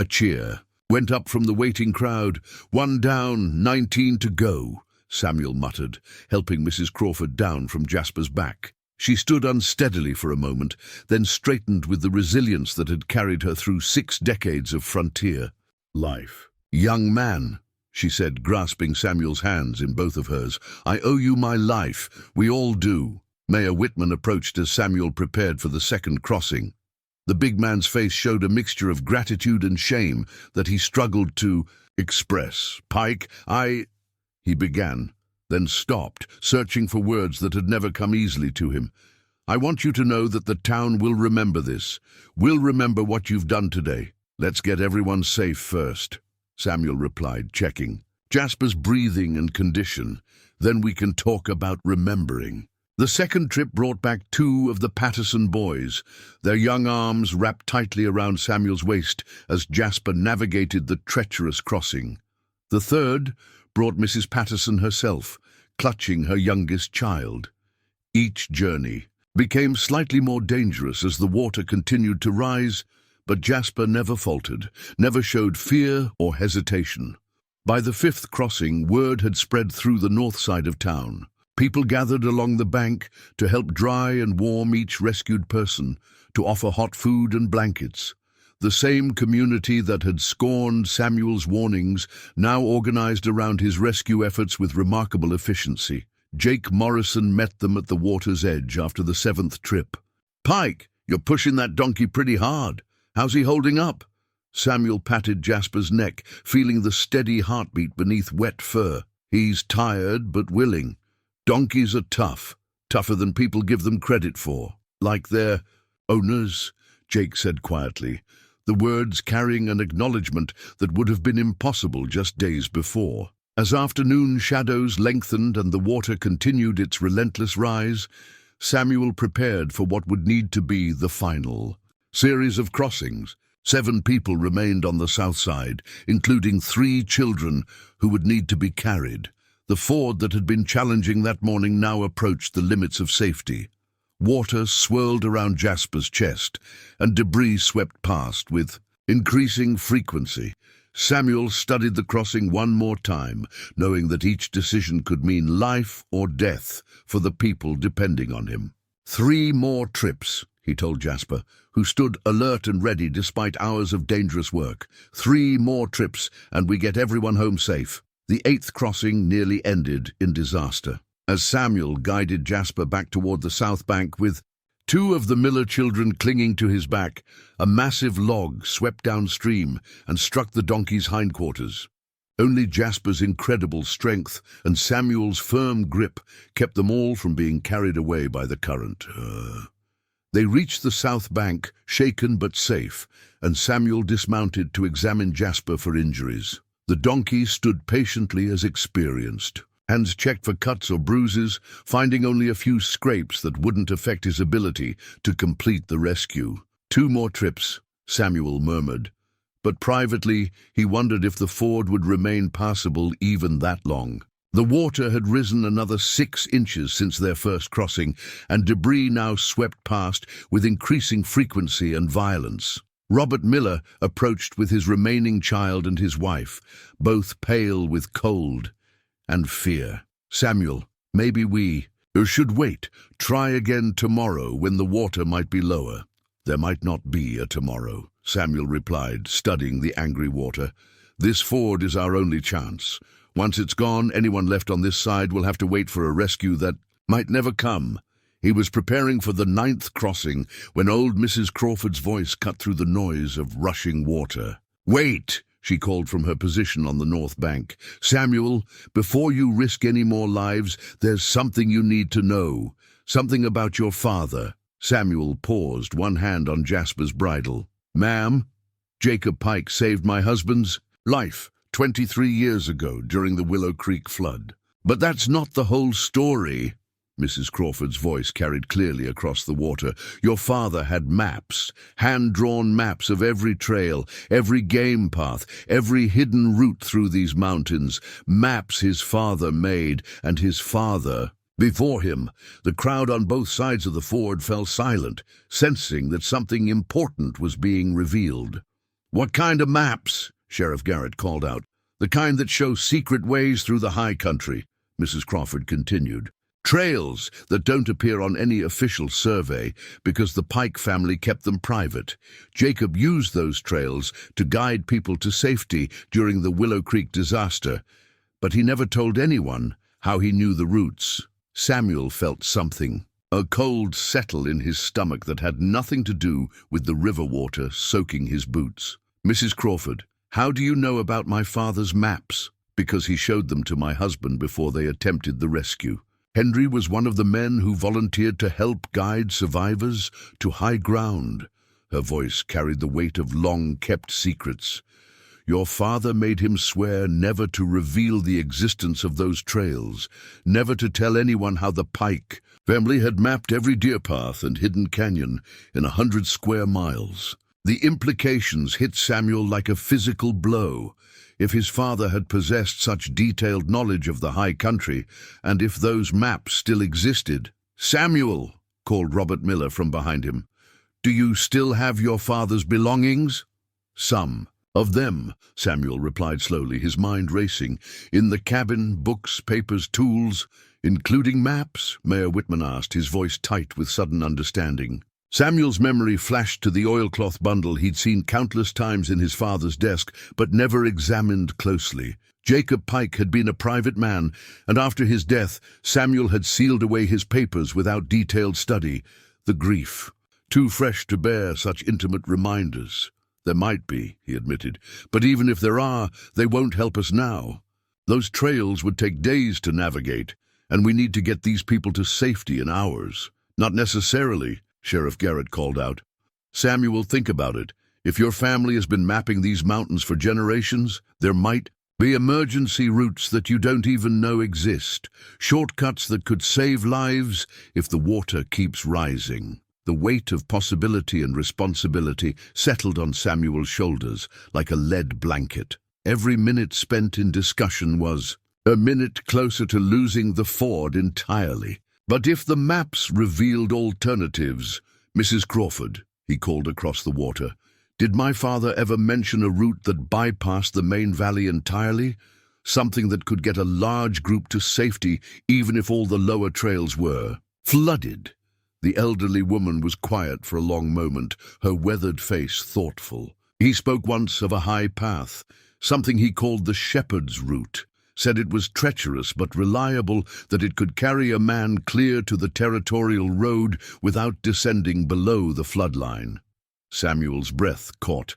A cheer went up from the waiting crowd. "One down, 19 to go," Samuel muttered, helping Mrs. Crawford down from Jasper's back. She stood unsteadily for a moment, then straightened with the resilience that had carried her through 6 decades of frontier life. "Young man," she said, grasping Samuel's hands in both of hers, "I owe you my life. We all do." Mayor Whitman approached as Samuel prepared for the second crossing. The big man's face showed a mixture of gratitude and shame that he struggled to express. "Pike, he began, then stopped, searching for words that had never come easily to him. "I want you to know that the town will remember this. We'll remember what you've done today. Let's get everyone safe first," Samuel replied, checking Jasper's breathing and condition. "Then we can talk about remembering." The second trip brought back 2 of the Patterson boys, their young arms wrapped tightly around Samuel's waist as Jasper navigated the treacherous crossing. The third brought Mrs. Patterson herself, clutching her youngest child. Each journey became slightly more dangerous as the water continued to rise, but Jasper never faltered, never showed fear or hesitation. By the 5th crossing, word had spread through the north side of town. People gathered along the bank to help dry and warm each rescued person, to offer hot food and blankets. The same community that had scorned Samuel's warnings now organized around his rescue efforts with remarkable efficiency. Jake Morrison met them at the water's edge after the 7th trip. "Pike, you're pushing that donkey pretty hard. How's he holding up?" Samuel patted Jasper's neck, feeling the steady heartbeat beneath wet fur. "He's tired but willing. Donkeys are tough, tougher than people give them credit for. Like their owners," Jake said quietly, the words carrying an acknowledgement that would have been impossible just days before. As afternoon shadows lengthened and the water continued its relentless rise, Samuel prepared for what would need to be the final series of crossings. 7 people remained on the south side, including 3 children who would need to be carried. The ford that had been challenging that morning now approached the limits of safety. Water swirled around Jasper's chest, and debris swept past with increasing frequency. Samuel studied the crossing one more time, knowing that each decision could mean life or death for the people depending on him. 3 more trips, he told Jasper, who stood alert and ready despite hours of dangerous work. 3 more trips, and we get everyone home safe. The 8th crossing nearly ended in disaster. As Samuel guided Jasper back toward the south bank with 2 of the Miller children clinging to his back, a massive log swept downstream and struck the donkey's hindquarters. Only Jasper's incredible strength and Samuel's firm grip kept them all from being carried away by the current. They reached the south bank, shaken but safe, and Samuel dismounted to examine Jasper for injuries. The donkey stood patiently as experienced. Hands checked for cuts or bruises, finding only a few scrapes that wouldn't affect his ability to complete the rescue. 2 more trips, Samuel murmured. But privately, he wondered if the ford would remain passable even that long. The water had risen another 6 inches since their first crossing, and debris now swept past with increasing frequency and violence. Robert Miller approached with his remaining child and his wife, both pale with cold and fear. "Samuel, maybe we should wait. Try again tomorrow when the water might be lower." "There might not be a tomorrow," Samuel replied, studying the angry water. "This ford is our only chance. Once it's gone, anyone left on this side will have to wait for a rescue that might never come." He was preparing for the 9th crossing when old Mrs. Crawford's voice cut through the noise of rushing water. "Wait!" she called from her position on the north bank. "Samuel, before you risk any more lives, there's something you need to know. Something about your father." Samuel paused, one hand on Jasper's bridle. "Ma'am, Jacob Pike saved my husband's life 23 years ago during the Willow Creek flood. But that's not the whole story." Mrs. Crawford's voice carried clearly across the water. "Your father had maps, hand-drawn maps of every trail, every game path, every hidden route through these mountains. Maps his father made, and his father before him." The crowd on both sides of the ford fell silent, sensing that something important was being revealed. "What kind of maps?" Sheriff Garrett called out. "The kind that show secret ways through the high country," Mrs. Crawford continued. "Trails that don't appear on any official survey because the Pike family kept them private. Jacob used those trails to guide people to safety during the Willow Creek disaster, but he never told anyone how he knew the routes." Samuel felt something, a cold settle in his stomach that had nothing to do with the river water soaking his boots. "Mrs. Crawford, how do you know about my father's maps?" "Because he showed them to my husband before they attempted the rescue. Henry was one of the men who volunteered to help guide survivors to high ground." Her voice carried the weight of long-kept secrets. "Your father made him swear never to reveal the existence of those trails, never to tell anyone how the Pike family had mapped every deer path and hidden canyon in 100 square miles. The implications hit Samuel like a physical blow. If his father had possessed such detailed knowledge of the high country, and if those maps still existed— "Samuel!" called Robert Miller from behind him. "Do you still have your father's belongings?" "Some of them," Samuel replied slowly, his mind racing. "In the cabin, books, papers, tools, including maps?" Mayor Whitman asked, his voice tight with sudden understanding. Samuel's memory flashed to the oilcloth bundle he'd seen countless times in his father's desk, but never examined closely. Jacob Pike had been a private man, and after his death, Samuel had sealed away his papers without detailed study. The grief, too fresh to bear such intimate reminders. "There might be," he admitted, "but even if there are, they won't help us now. Those trails would take days to navigate, and we need to get these people to safety in hours." "Not necessarily," Sheriff Garrett called out. "Samuel, think about it. If your family has been mapping these mountains for generations, there might be emergency routes that you don't even know exist, shortcuts that could save lives if the water keeps rising." The weight of possibility and responsibility settled on Samuel's shoulders like a lead blanket. Every minute spent in discussion was a minute closer to losing the ford entirely. "But if the maps revealed alternatives, Mrs. Crawford," he called across the water, "did my father ever mention a route that bypassed the main valley entirely? Something that could get a large group to safety even if all the lower trails were flooded?" The elderly woman was quiet for a long moment, her weathered face thoughtful. "He spoke once of a high path, something he called the shepherd's route. Said it was treacherous but reliable, that it could carry a man clear to the territorial road without descending below the floodline." Samuel's breath caught.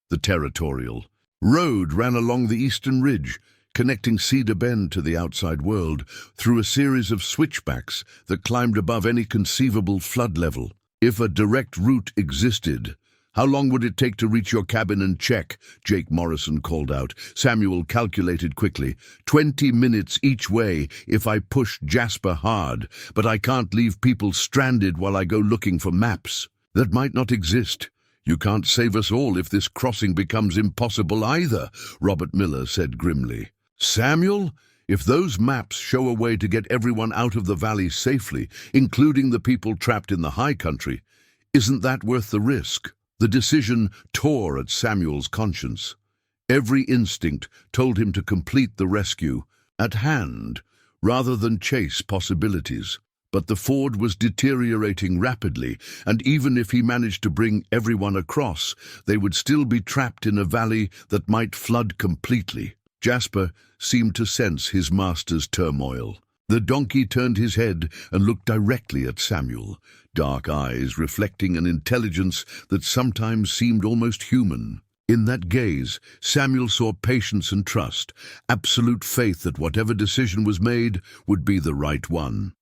The territorial road ran along the eastern ridge, connecting Cedar Bend to the outside world through a series of switchbacks that climbed above any conceivable flood level. If a direct route existed— "How long would it take to reach your cabin and check?" Jake Morrison called out. Samuel calculated quickly. 20 minutes each way if I push Jasper hard, but I can't leave people stranded while I go looking for maps. That might not exist. You can't save us all if this crossing becomes impossible either," Robert Miller said grimly. "Samuel, if those maps show a way to get everyone out of the valley safely, including the people trapped in the high country, isn't that worth the risk?" The decision tore at Samuel's conscience. Every instinct told him to complete the rescue at hand, rather than chase possibilities. But the ford was deteriorating rapidly, and even if he managed to bring everyone across, they would still be trapped in a valley that might flood completely. Jasper seemed to sense his master's turmoil. The donkey turned his head and looked directly at Samuel, dark eyes reflecting an intelligence that sometimes seemed almost human. In that gaze, Samuel saw patience and trust, absolute faith that whatever decision was made would be the right one.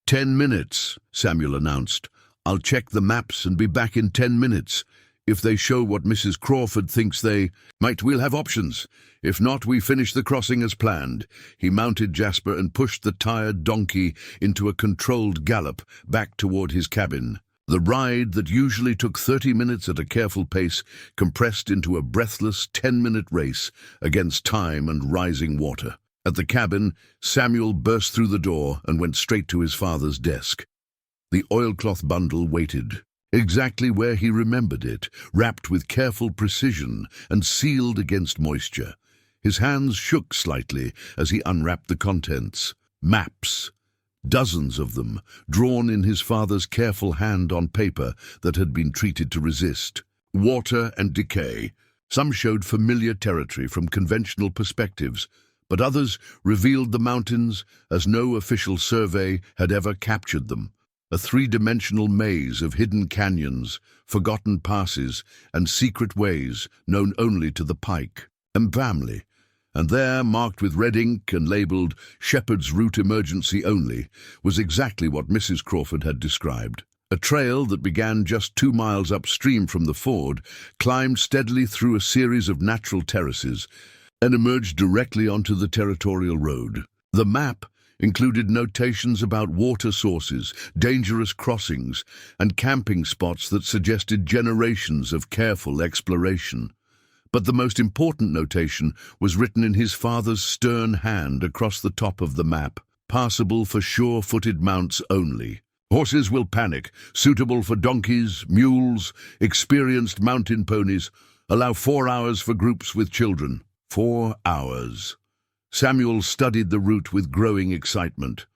10 minutes, Samuel announced. "I'll check the maps and be back in 10 minutes. If they show what Mrs. Crawford thinks they might, we'll have options. If not, we finish the crossing as planned." He mounted Jasper and pushed the tired donkey into a controlled gallop back toward his cabin. The ride that usually took 30 minutes at a careful pace compressed into a breathless 10-minute race against time and rising water. At the cabin, Samuel burst through the door and went straight to his father's desk. The oilcloth bundle waited. exactly where he remembered it, wrapped with careful precision and sealed against moisture. His hands shook slightly as he unwrapped the contents. Maps. Dozens of them, drawn in his father's careful hand on paper that had been treated to resist. Water and decay. Some showed familiar territory from conventional perspectives, but others revealed the mountains as no official survey had ever captured them. A three-dimensional maze of hidden canyons, forgotten passes, and secret ways known only to the Pike and family. And there, marked with red ink and labelled Shepherd's Route Emergency Only, was exactly what Mrs. Crawford had described. A trail that began just 2 miles upstream from the ford climbed steadily through a series of natural terraces and emerged directly onto the territorial road. The map included notations about water sources, dangerous crossings, and camping spots that suggested generations of careful exploration. But the most important notation was written in his father's stern hand across the top of the map. Passable for sure-footed mounts only. Horses will panic. Suitable for donkeys, mules, experienced mountain ponies. Allow 4 hours for groups with children. 4 hours. Samuel studied the route with growing excitement.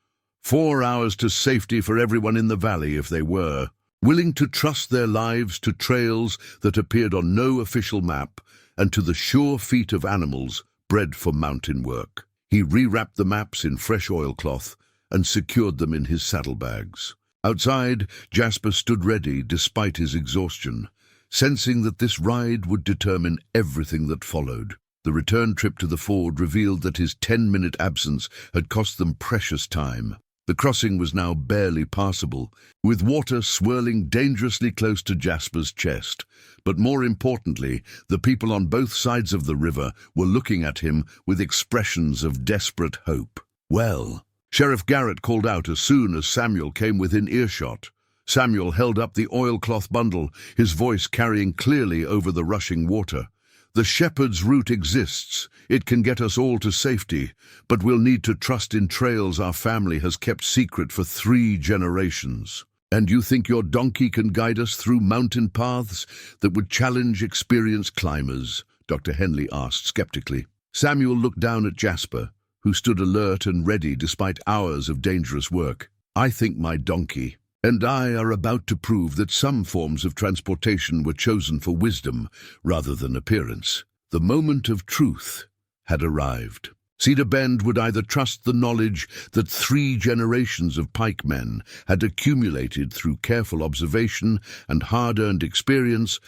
4 hours to safety for everyone in the valley if they were willing to trust their lives to trails that appeared on no official map, and to the sure feet of animals bred for mountain work. He rewrapped the maps in fresh oilcloth and secured them in his saddlebags. Outside, Jasper stood ready despite his exhaustion, sensing that this ride would determine everything that followed. The return trip to the ford revealed that his 10-minute absence had cost them precious time. The crossing was now barely passable, with water swirling dangerously close to Jasper's chest. But more importantly, the people on both sides of the river were looking at him with expressions of desperate hope. "Well," Sheriff Garrett called out as soon as Samuel came within earshot. Samuel held up the oilcloth bundle, his voice carrying clearly over the rushing water. "The Shepherd's Route exists. It can get us all to safety, but we'll need to trust in trails our family has kept secret for 3 generations. And you think your donkey can guide us through mountain paths that would challenge experienced climbers?" Dr. Henley asked skeptically. Samuel looked down at Jasper, who stood alert and ready despite hours of dangerous work. "I think my donkey and I are about to prove that some forms of transportation were chosen for wisdom rather than appearance." The moment of truth had arrived. Cedar Bend would either trust the knowledge that 3 generations of pikemen had accumulated through careful observation and hard-earned experience,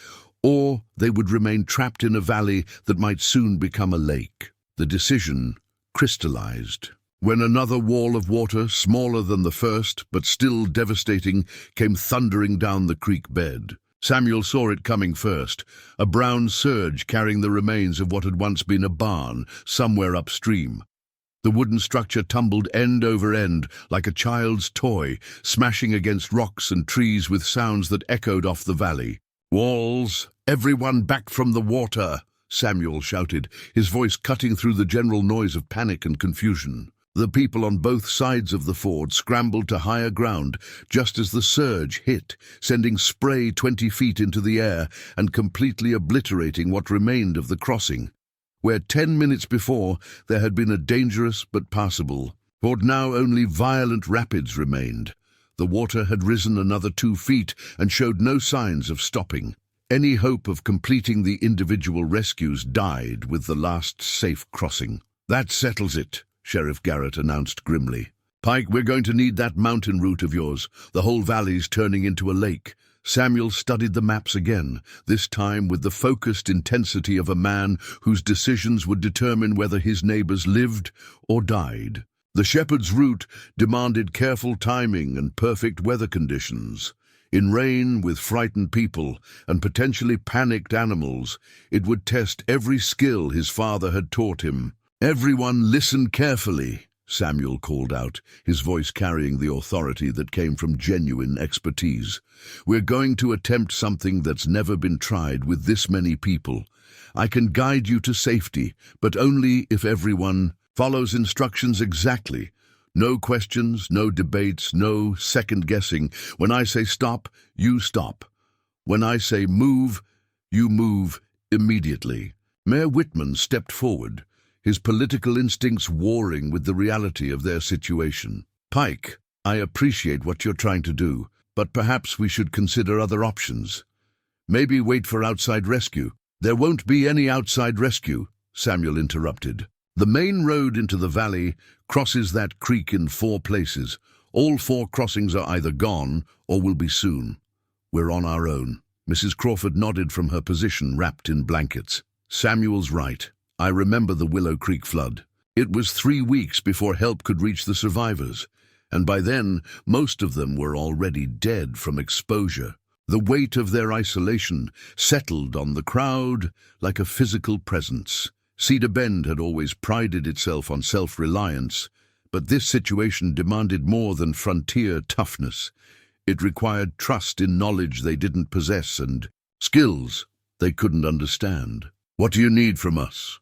or they would remain trapped in a valley that might soon become a lake. The decision crystallized when another wall of water, smaller than the first but still devastating, came thundering down the creek bed. Samuel saw it coming first, a brown surge carrying the remains of what had once been a barn somewhere upstream. The wooden structure tumbled end over end like a child's toy, smashing against rocks and trees with sounds that echoed off the valley. "Walls, everyone back from the water!" Samuel shouted, his voice cutting through the general noise of panic and confusion. The people on both sides of the ford scrambled to higher ground just as the surge hit, sending spray 20 feet into the air and completely obliterating what remained of the crossing. Where 10 minutes before there had been a dangerous but passable ford, now only violent rapids remained. The water had risen another 2 feet and showed no signs of stopping. Any hope of completing the individual rescues died with the last safe crossing. "That settles it," Sheriff Garrett announced grimly. "Pike, we're going to need that mountain route of yours. The whole valley's turning into a lake." Samuel studied the maps again, this time with the focused intensity of a man whose decisions would determine whether his neighbors lived or died. The Shepherd's Route demanded careful timing and perfect weather conditions. In rain, with frightened people and potentially panicked animals, it would test every skill his father had taught him. "Everyone listen carefully," Samuel called out, his voice carrying the authority that came from genuine expertise. "We're going to attempt something that's never been tried with this many people. I can guide you to safety, but only if everyone follows instructions exactly. No questions, no debates, no second-guessing. When I say stop, you stop. When I say move, you move immediately." Mayor Whitman stepped forward, his political instincts warring with the reality of their situation. "Pike, I appreciate what you're trying to do, but perhaps we should consider other options. Maybe wait for outside rescue." "There won't be any outside rescue," Samuel interrupted. "The main road into the valley crosses that creek in 4 places. All 4 crossings are either gone or will be soon. We're on our own." Mrs. Crawford nodded from her position, wrapped in blankets. "Samuel's right. I remember the Willow Creek flood. It was 3 weeks before help could reach the survivors, and by then most of them were already dead from exposure. The weight of their isolation settled on the crowd like a physical presence. Cedar Bend had always prided itself on self-reliance, but this situation demanded more than frontier toughness. It required trust in knowledge they didn't possess and skills they couldn't understand. "What do you need from us?"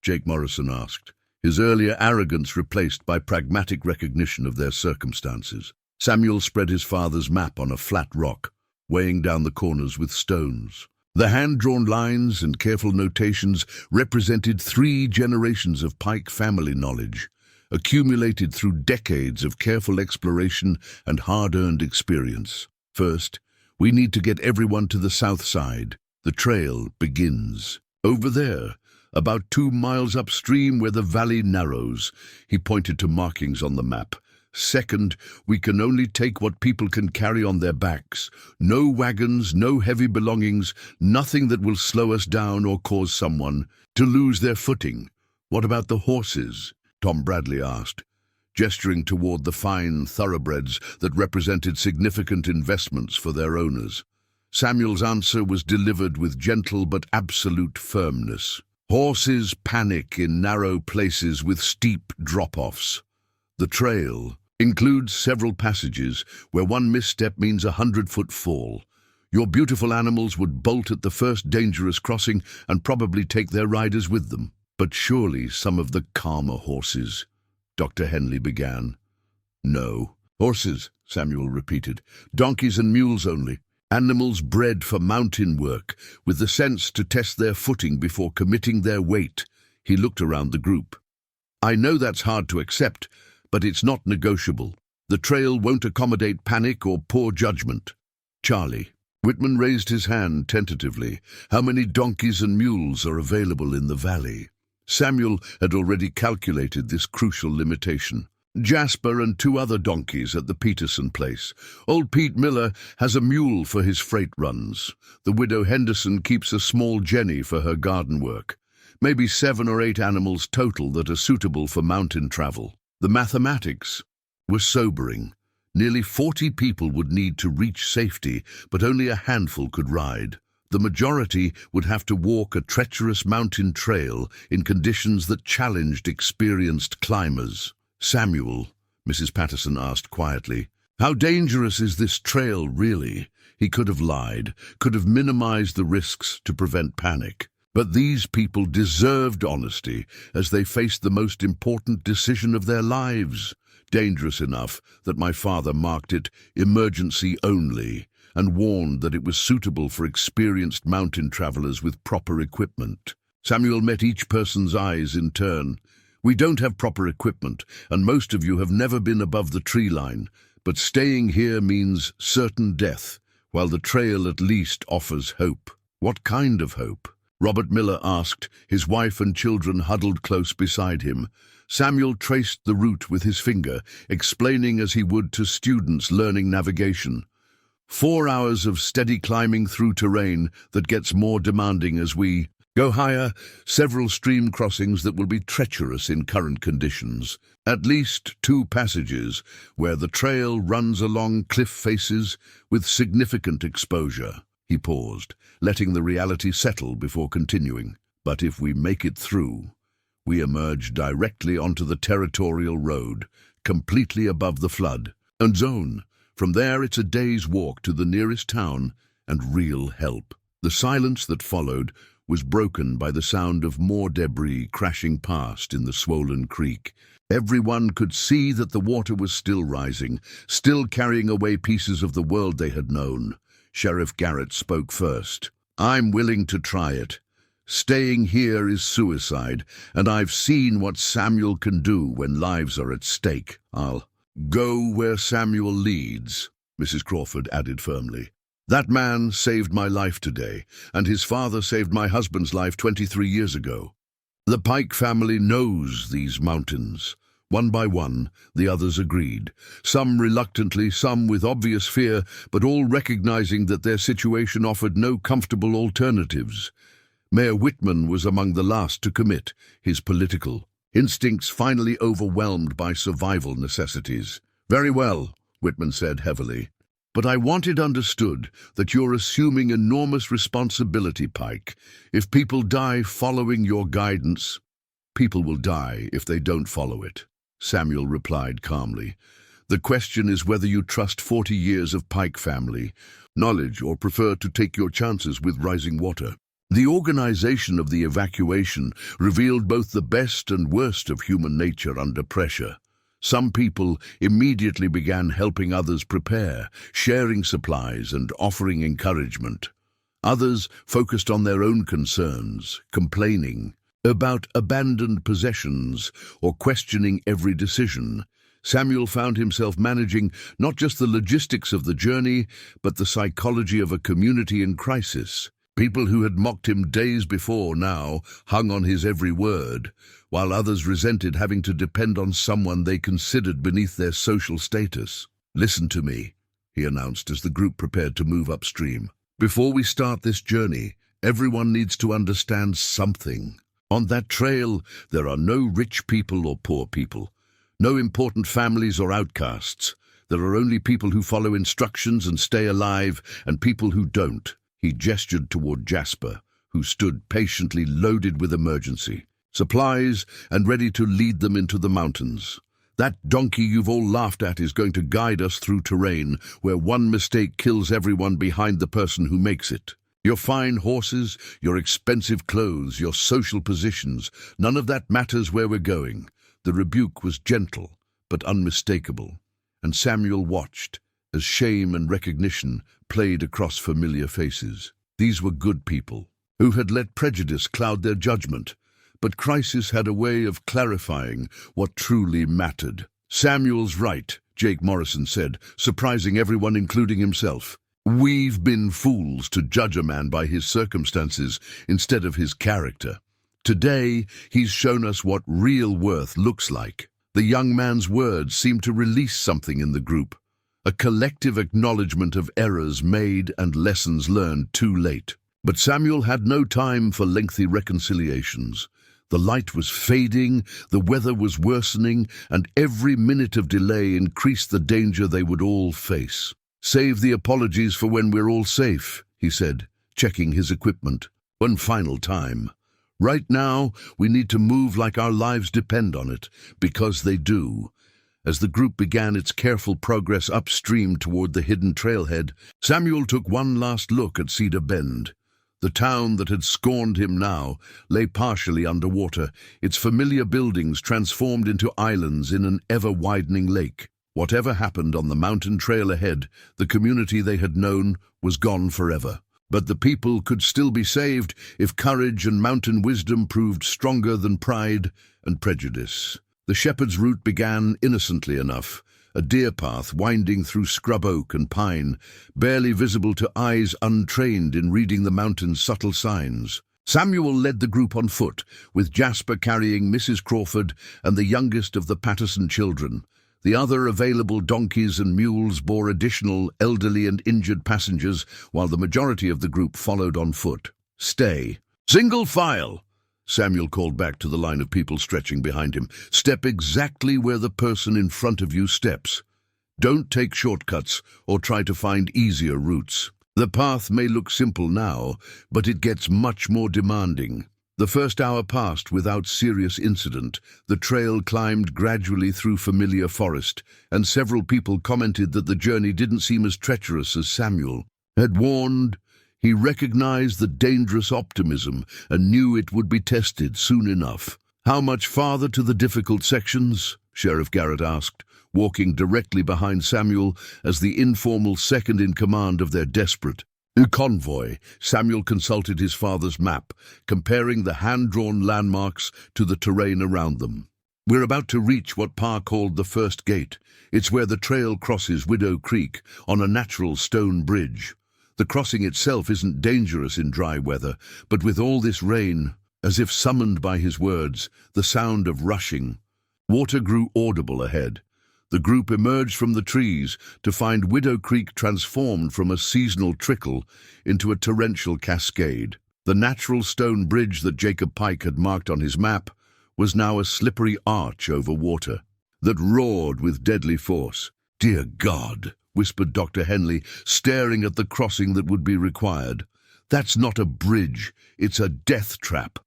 Jake Morrison asked, his earlier arrogance replaced by pragmatic recognition of their circumstances. Samuel spread his father's map on a flat rock, weighing down the corners with stones. The hand-drawn lines and careful notations represented 3 generations of Pike family knowledge, accumulated through decades of careful exploration and hard-earned experience. "First, we need to get everyone to the south side. The trail begins over there, about 2 miles upstream where the valley narrows." He pointed to markings on the map. "Second, we can only take what people can carry on their backs. No wagons, no heavy belongings, nothing that will slow us down or cause someone to lose their footing." "What about the horses?" Tom Bradley asked, gesturing toward the fine thoroughbreds that represented significant investments for their owners. Samuel's answer was delivered with gentle but absolute firmness. "Horses panic in narrow places with steep drop-offs. The trail includes several passages where one misstep means a 100-foot fall. Your beautiful animals would bolt at the first dangerous crossing and probably take their riders with them." "But surely some of the calmer horses," Dr. Henley began. "No. Horses," Samuel repeated. "Donkeys and mules only. Animals bred for mountain work, with the sense to test their footing before committing their weight." He looked around the group. "I know that's hard to accept, but it's not negotiable. The trail won't accommodate panic or poor judgment." "Charlie." Whitman raised his hand tentatively. "How many donkeys and mules are available in the valley?" Samuel had already calculated this crucial limitation. "Jasper and 2 other donkeys at the Peterson place. Old Pete Miller has a mule for his freight runs. The widow Henderson keeps a small Jenny for her garden work. Maybe 7 or 8 animals total that are suitable for mountain travel." The mathematics were sobering. Nearly 40 people would need to reach safety, but only a handful could ride. The majority would have to walk a treacherous mountain trail in conditions that challenged experienced climbers. "Samuel," Mrs. Patterson asked quietly, "how dangerous is this trail really?" He could have lied, could have minimized the risks to prevent panic. But these people deserved honesty as they faced the most important decision of their lives. Dangerous enough that my father marked it emergency only and warned that it was suitable for experienced mountain travelers with proper equipment. Samuel met each person's eyes in turn. "We don't have proper equipment, and most of you have never been above the tree line, but staying here means certain death, while the trail at least offers hope." "What kind of hope?" Robert Miller asked, his wife and children huddled close beside him. Samuel traced the route with his finger, explaining as he would to students learning navigation. 4 hours of steady climbing through terrain that gets more demanding as we go higher, several stream crossings that will be treacherous in current conditions, at least 2 passages where the trail runs along cliff faces with significant exposure. He paused, letting the reality settle before continuing. "But if we make it through, we emerge directly onto the territorial road, completely above the flood and zone. From there, it's a day's walk to the nearest town and real help." The silence that followed was broken by the sound of more debris crashing past in the swollen creek. Everyone could see that the water was still rising, still carrying away pieces of the world they had known. Sheriff Garrett spoke first. "I'm willing to try it. Staying here is suicide, and I've seen what Samuel can do when lives are at stake. I'll go where Samuel leads," Mrs. Crawford added firmly. "That man saved my life today, and his father saved my husband's life 23 years ago. The Pike family knows these mountains." One by one, the others agreed, some reluctantly, some with obvious fear, but all recognizing that their situation offered no comfortable alternatives. Mayor Whitman was among the last to commit, his political instincts finally overwhelmed by survival necessities. "Very well," Whitman said heavily. "But I want it understood that you're assuming enormous responsibility, Pike. If people die following your guidance, people will die if they don't follow it," Samuel replied calmly. "The question is whether you trust 40 years of Pike family knowledge or prefer to take your chances with rising water." The organization of the evacuation revealed both the best and worst of human nature under pressure. Some people immediately began helping others prepare, sharing supplies and offering encouragement. Others focused on their own concerns, complaining about abandoned possessions or questioning every decision. Samuel found himself managing not just the logistics of the journey, but the psychology of a community in crisis. People who had mocked him days before now hung on his every word, while others resented having to depend on someone they considered beneath their social status. "Listen to me," he announced as the group prepared to move upstream. "Before we start this journey, everyone needs to understand something. On that trail, there are no rich people or poor people, no important families or outcasts. There are only people who follow instructions and stay alive, and people who don't." He gestured toward Jasper, who stood patiently loaded with emergency supplies and ready to lead them into the mountains. "That donkey you've all laughed at is going to guide us through terrain where one mistake kills everyone behind the person who makes it. Your fine horses, your expensive clothes, your social positions, none of that matters where we're going." The rebuke was gentle, but unmistakable, and Samuel watched as shame and recognition played across familiar faces. These were good people, who had let prejudice cloud their judgment, but crisis had a way of clarifying what truly mattered. "Samuel's right," Jake Morrison said, surprising everyone including himself. "We've been fools to judge a man by his circumstances instead of his character. Today, he's shown us what real worth looks like." The young man's words seemed to release something in the group, a collective acknowledgement of errors made and lessons learned too late. But Samuel had no time for lengthy reconciliations. The light was fading, the weather was worsening, and every minute of delay increased the danger they would all face. "Save the apologies for when we're all safe," he said, checking his equipment. "One final time. Right now, we need to move like our lives depend on it, because they do." As the group began its careful progress upstream toward the hidden trailhead, Samuel took one last look at Cedar Bend. The town that had scorned him now lay partially underwater, its familiar buildings transformed into islands in an ever-widening lake. Whatever happened on the mountain trail ahead, the community they had known was gone forever. But the people could still be saved if courage and mountain wisdom proved stronger than pride and prejudice. The shepherd's route began innocently enough, a deer path winding through scrub oak and pine, barely visible to eyes untrained in reading the mountain's subtle signs. Samuel led the group on foot, with Jasper carrying Mrs. Crawford and the youngest of the Patterson children. The other available donkeys and mules bore additional elderly and injured passengers, while the majority of the group followed on foot. "Stay. Single file," Samuel called back to the line of people stretching behind him. "Step exactly where the person in front of you steps. Don't take shortcuts or try to find easier routes. The path may look simple now, but it gets much more demanding." The first hour passed without serious incident. The trail climbed gradually through familiar forest, and several people commented that the journey didn't seem as treacherous as Samuel had warned. He recognized the dangerous optimism and knew it would be tested soon enough. "How much farther to the difficult sections?" Sheriff Garrett asked, walking directly behind Samuel as the informal second-in-command of their desperate convoy. Samuel consulted his father's map, comparing the hand-drawn landmarks to the terrain around them. "We're about to reach what Pa called the first gate. It's where the trail crosses Widow Creek on a natural stone bridge. The crossing itself isn't dangerous in dry weather, but with all this rain," as if summoned by his words, the sound of rushing water grew audible ahead. The group emerged from the trees to find Widow Creek transformed from a seasonal trickle into a torrential cascade. The natural stone bridge that Jacob Pike had marked on his map was now a slippery arch over water that roared with deadly force. "Dear God," whispered Dr. Henley, staring at the crossing that would be required. "That's not a bridge, it's a death trap."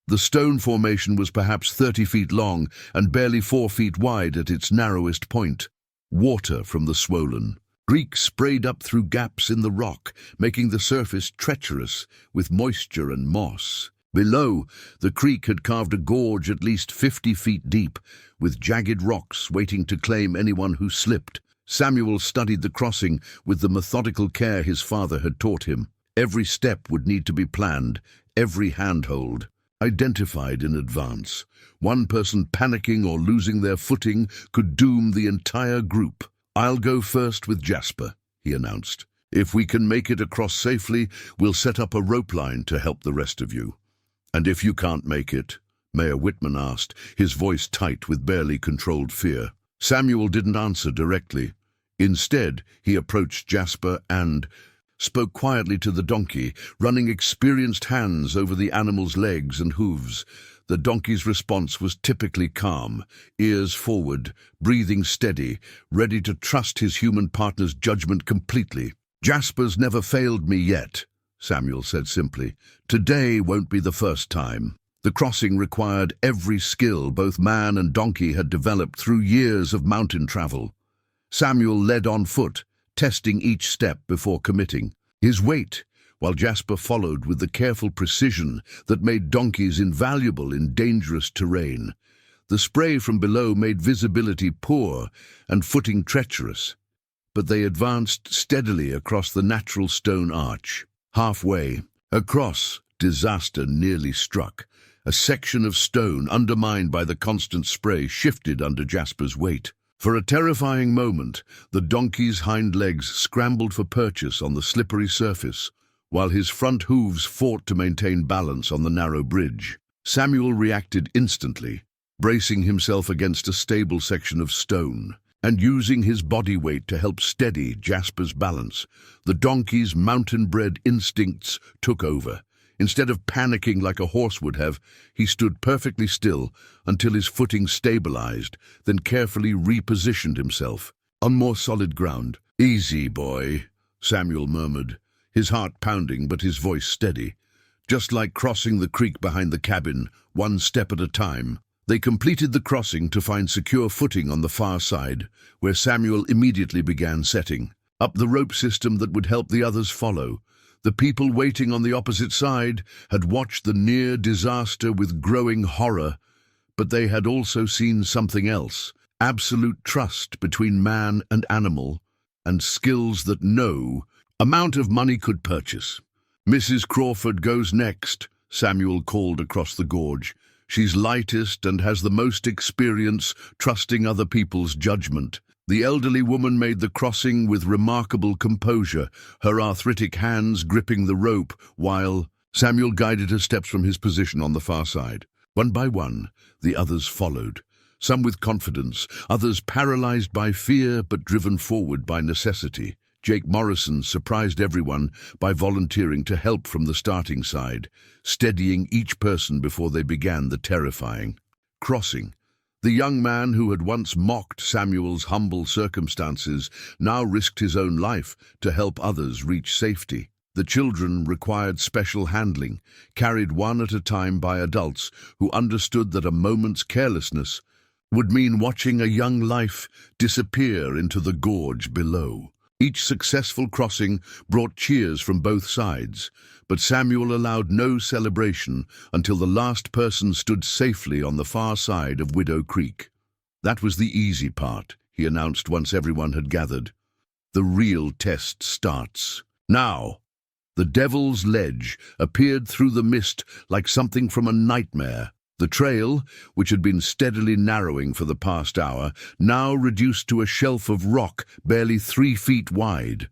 The stone formation was perhaps 30 feet long and barely 4 feet wide at its narrowest point. Water from the swollen creek sprayed up through gaps in the rock, making the surface treacherous with moisture and moss. Below, the creek had carved a gorge at least 50 feet deep, with jagged rocks waiting to claim anyone who slipped. Samuel studied the crossing with the methodical care his father had taught him. Every step would need to be planned, every handhold identified in advance. One person panicking or losing their footing could doom the entire group. "I'll go first with Jasper," he announced. "If we can make it across safely, we'll set up a rope line to help the rest of you." "And if you can't make it?" Mayor Whitman asked, his voice tight with barely controlled fear. Samuel didn't answer directly. Instead, he approached Jasper and spoke quietly to the donkey, running experienced hands over the animal's legs and hooves. The donkey's response was typically calm, ears forward, breathing steady, ready to trust his human partner's judgment completely. "Jasper's never failed me yet," Samuel said simply. "Today won't be the first time." The crossing required every skill both man and donkey had developed through years of mountain travel. Samuel led on foot, testing each step before committing. His weight, while Jasper followed with the careful precision that made donkeys invaluable in dangerous terrain. The spray from below made visibility poor and footing treacherous, but they advanced steadily across the natural stone arch. Halfway across, disaster nearly struck. A section of stone, undermined by the constant spray, shifted under Jasper's weight. For a terrifying moment, the donkey's hind legs scrambled for purchase on the slippery surface, while his front hooves fought to maintain balance on the narrow bridge. Samuel reacted instantly, bracing himself against a stable section of stone, and using his body weight to help steady Jasper's balance. The donkey's mountain-bred instincts took over. Instead of panicking like a horse would have, he stood perfectly still until his footing stabilized, then carefully repositioned himself on more solid ground. "Easy, boy," Samuel murmured, his heart pounding but his voice steady. Just like crossing the creek behind the cabin, one step at a time. They completed the crossing to find secure footing on the far side, where Samuel immediately began setting up the rope system that would help the others follow. The people waiting on the opposite side had watched the near disaster with growing horror, but they had also seen something else: absolute trust between man and animal, and skills that no amount of money could purchase. "Mrs. Crawford goes next," Samuel called across the gorge. "She's lightest and has the most experience trusting other people's judgment." The elderly woman made the crossing with remarkable composure, her arthritic hands gripping the rope, while Samuel guided her steps from his position on the far side. One by one, the others followed, some with confidence, others paralyzed by fear but driven forward by necessity. Jake Morrison surprised everyone by volunteering to help from the starting side, steadying each person before they began the terrifying crossing. The young man who had once mocked Samuel's humble circumstances now risked his own life to help others reach safety. The children required special handling, carried one at a time by adults who understood that a moment's carelessness would mean watching a young life disappear into the gorge below. Each successful crossing brought cheers from both sides, but Samuel allowed no celebration until the last person stood safely on the far side of Widow Creek. That was the easy part, he announced once everyone had gathered. "The real test starts. Now!" The Devil's Ledge appeared through the mist like something from a nightmare. The trail, which had been steadily narrowing for the past hour, now reduced to a shelf of rock barely 3 feet wide.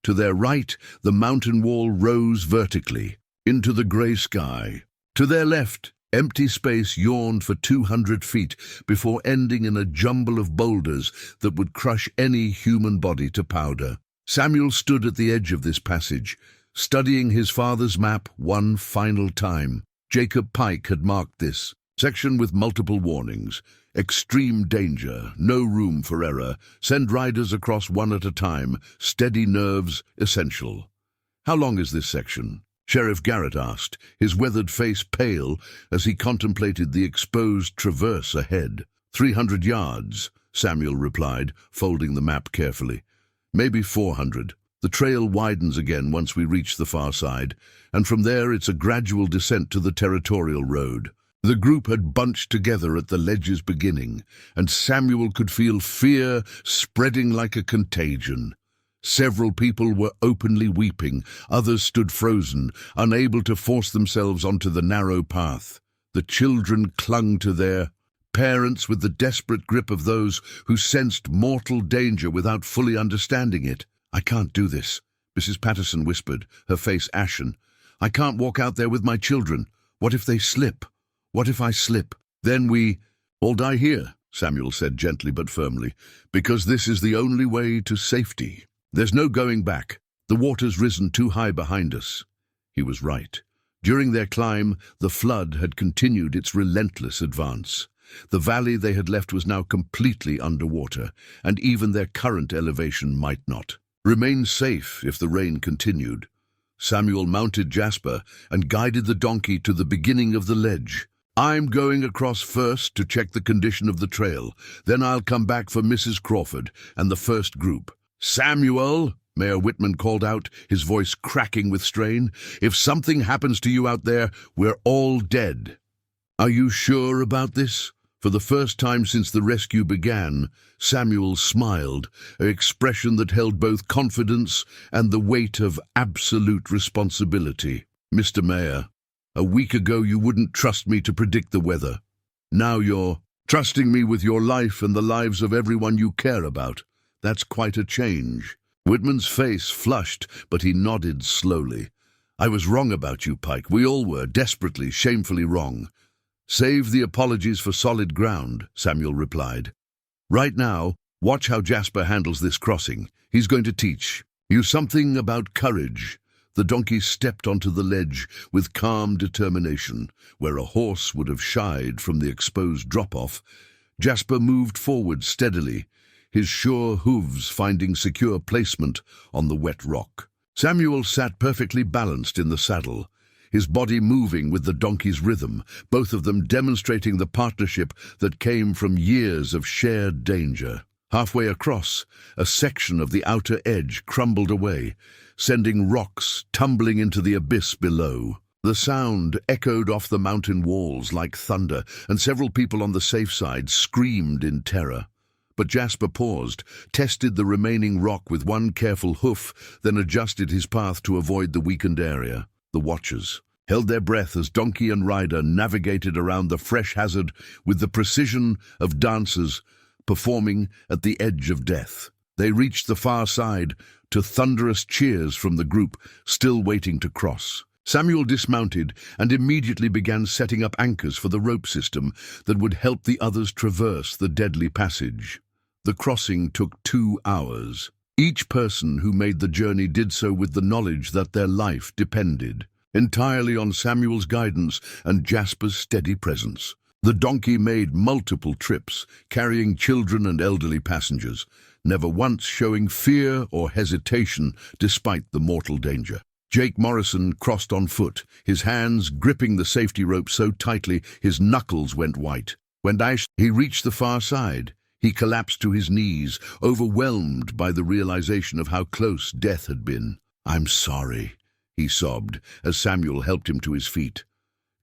To their right, the mountain wall rose vertically into the grey sky. To their left, empty space yawned for 200 feet before ending in a jumble of boulders that would crush any human body to powder. Samuel stood at the edge of this passage, studying his father's map one final time. Jacob Pike had marked this section with multiple warnings. Extreme danger, no room for error, send riders across one at a time, steady nerves essential. "How long is this section?" Sheriff Garrett asked, his weathered face pale as he contemplated the exposed traverse ahead. 300 yards, Samuel replied, folding the map carefully. "Maybe 400. The trail widens again once we reach the far side, and from there it's a gradual descent to the territorial road." The group had bunched together at the ledge's beginning, and Samuel could feel fear spreading like a contagion. Several people were openly weeping, others stood frozen, unable to force themselves onto the narrow path. The children clung to their parents with the desperate grip of those who sensed mortal danger without fully understanding it. "I can't do this," Mrs. Patterson whispered, her face ashen. "I can't walk out there with my children. What if they slip? What if I slip? Then we all die here," Samuel said gently but firmly, "because this is the only way to safety. There's no going back. The water's risen too high behind us." He was right. During their climb, the flood had continued its relentless advance. The valley they had left was now completely underwater, and even their current elevation might not remain safe if the rain continued. Samuel mounted Jasper and guided the donkey to the beginning of the ledge. "I'm going across first to check the condition of the trail. Then I'll come back for Mrs. Crawford and the first group." "Samuel," Mayor Whitman called out, his voice cracking with strain, "if something happens to you out there, we're all dead." "Are you sure about this?" For the first time since the rescue began, Samuel smiled, an expression that held both confidence and the weight of absolute responsibility. "Mr. Mayor, a week ago you wouldn't trust me to predict the weather. Now you're trusting me with your life and the lives of everyone you care about. That's quite a change." Whitman's face flushed, but he nodded slowly. "I was wrong about you, Pike. We all were, desperately, shamefully wrong." "Save the apologies for solid ground," Samuel replied. "Right now, watch how Jasper handles this crossing. He's going to teach you something about courage." The donkey stepped onto the ledge with calm determination. Where a horse would have shied from the exposed drop-off, Jasper moved forward steadily, his sure hooves finding secure placement on the wet rock. Samuel sat perfectly balanced in the saddle, his body moving with the donkey's rhythm, both of them demonstrating the partnership that came from years of shared danger. Halfway across, a section of the outer edge crumbled away, sending rocks tumbling into the abyss below. The sound echoed off the mountain walls like thunder, and several people on the safe side screamed in terror. But Jasper paused, tested the remaining rock with one careful hoof, then adjusted his path to avoid the weakened area. The watchers held their breath as donkey and rider navigated around the fresh hazard with the precision of dancers performing at the edge of death. They reached the far side to thunderous cheers from the group still waiting to cross. Samuel dismounted and immediately began setting up anchors for the rope system that would help the others traverse the deadly passage. The crossing took 2 hours. Each person who made the journey did so with the knowledge that their life depended entirely on Samuel's guidance and Jasper's steady presence. The donkey made multiple trips, carrying children and elderly passengers, never once showing fear or hesitation despite the mortal danger. Jake Morrison crossed on foot, his hands gripping the safety rope so tightly his knuckles went white. When he reached the far side, he collapsed to his knees, overwhelmed by the realization of how close death had been. "I'm sorry," he sobbed as Samuel helped him to his feet.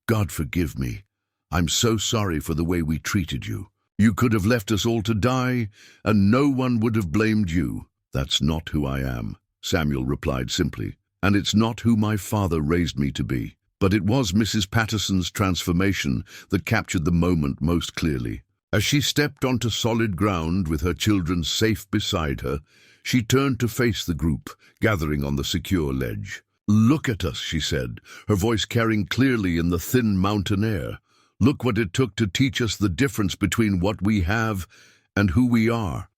"God forgive me. I'm so sorry for the way we treated you." You could have left us all to die, and no one would have blamed you. That's not who I am, Samuel replied simply, and it's not who my father raised me to be. But it was Mrs. Patterson's transformation that captured the moment most clearly. As she stepped onto solid ground with her children safe beside her, she turned to face the group, gathering on the secure ledge. "Look at us," she said, her voice carrying clearly in the thin mountain air. "Look what it took to teach us the difference between what we have and who we are.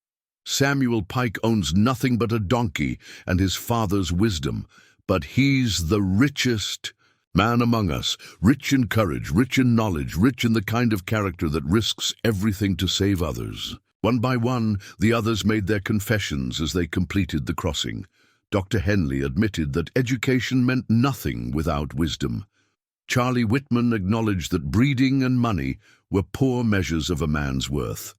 Samuel Pike owns nothing but a donkey and his father's wisdom, but he's the richest man among us, rich in courage, rich in knowledge, rich in the kind of character that risks everything to save others." One by one, the others made their confessions as they completed the crossing. Dr. Henley admitted that education meant nothing without wisdom. Charlie Whitman acknowledged that breeding and money were poor measures of a man's worth.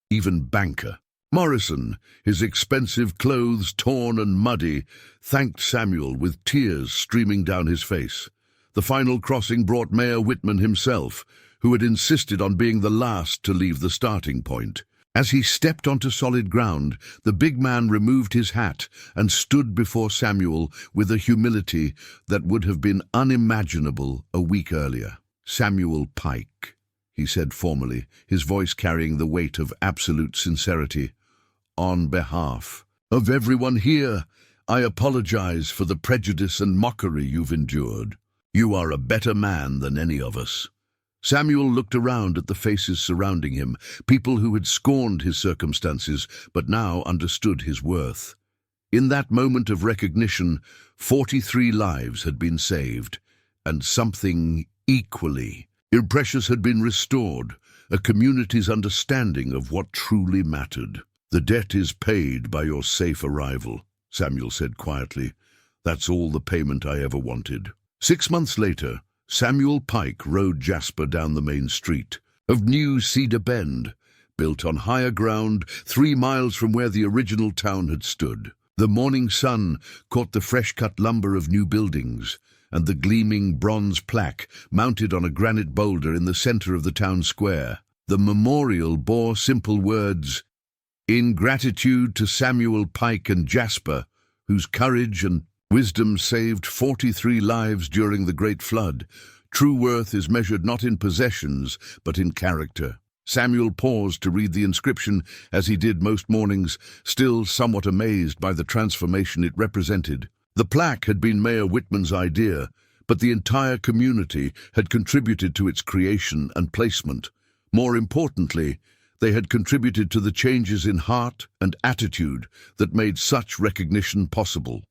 Even Banker Morrison, his expensive clothes torn and muddy, thanked Samuel with tears streaming down his face. The final crossing brought Mayor Whitman himself, who had insisted on being the last to leave the starting point. As he stepped onto solid ground, the big man removed his hat and stood before Samuel with a humility that would have been unimaginable a week earlier. "Samuel Pike," he said formally, his voice carrying the weight of absolute sincerity. "On behalf of everyone here, I apologize for the prejudice and mockery you've endured. You are a better man than any of us." Samuel looked around at the faces surrounding him, people who had scorned his circumstances but now understood his worth. In that moment of recognition, 43 lives had been saved, and something equally precious had been restored, a community's understanding of what truly mattered. "The debt is paid by your safe arrival," Samuel said quietly. "That's all the payment I ever wanted." 6 months later, Samuel Pike rode Jasper down the main street of new Cedar Bend, built on higher ground 3 miles from where the original town had stood. The morning sun caught the fresh-cut lumber of new buildings, and the gleaming bronze plaque mounted on a granite boulder in the center of the town square. The memorial bore simple words, "In gratitude to Samuel Pike and Jasper, whose courage and wisdom saved 43 lives during the Great Flood. True worth is measured not in possessions, but in character." Samuel paused to read the inscription, as he did most mornings, still somewhat amazed by the transformation it represented. The plaque had been Mayor Whitman's idea, but the entire community had contributed to its creation and placement. More importantly, they had contributed to the changes in heart and attitude that made such recognition possible.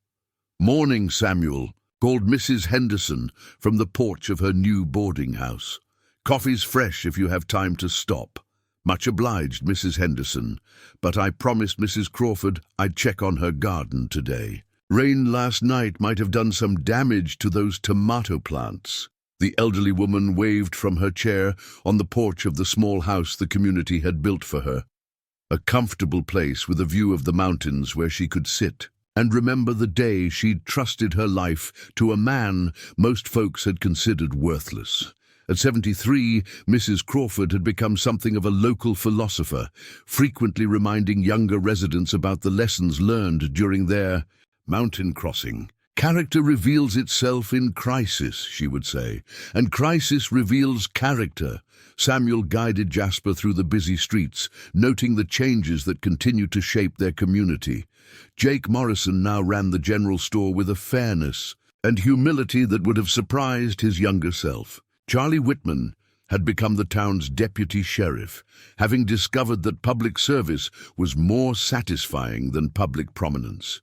"Morning, Samuel," called Mrs. Henderson from the porch of her new boarding house. "Coffee's fresh if you have time to stop." "Much obliged, Mrs. Henderson, but I promised Mrs. Crawford I'd check on her garden today. Rain last night might have done some damage to those tomato plants." The elderly woman waved from her chair on the porch of the small house the community had built for her, a comfortable place with a view of the mountains where she could sit and remember the day she'd trusted her life to a man most folks had considered worthless. At 73, Mrs. Crawford had become something of a local philosopher, frequently reminding younger residents about the lessons learned during their mountain crossing. "Character reveals itself in crisis," she would say, "and crisis reveals character." Samuel guided Jasper through the busy streets, noting the changes that continued to shape their community. Jake Morrison now ran the general store with a fairness and humility that would have surprised his younger self. Charlie Whitman had become the town's deputy sheriff, having discovered that public service was more satisfying than public prominence.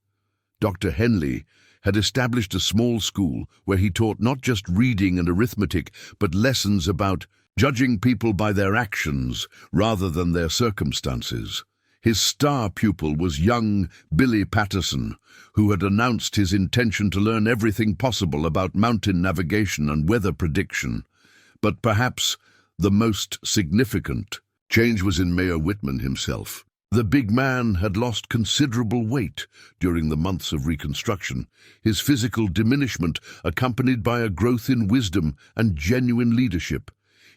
Dr. Henley had established a small school where he taught not just reading and arithmetic, but lessons about judging people by their actions rather than their circumstances. His star pupil was young Billy Patterson, who had announced his intention to learn everything possible about mountain navigation and weather prediction. But perhaps the most significant change was in Mayor Whitman himself. The big man had lost considerable weight during the months of Reconstruction, his physical diminishment accompanied by a growth in wisdom and genuine leadership.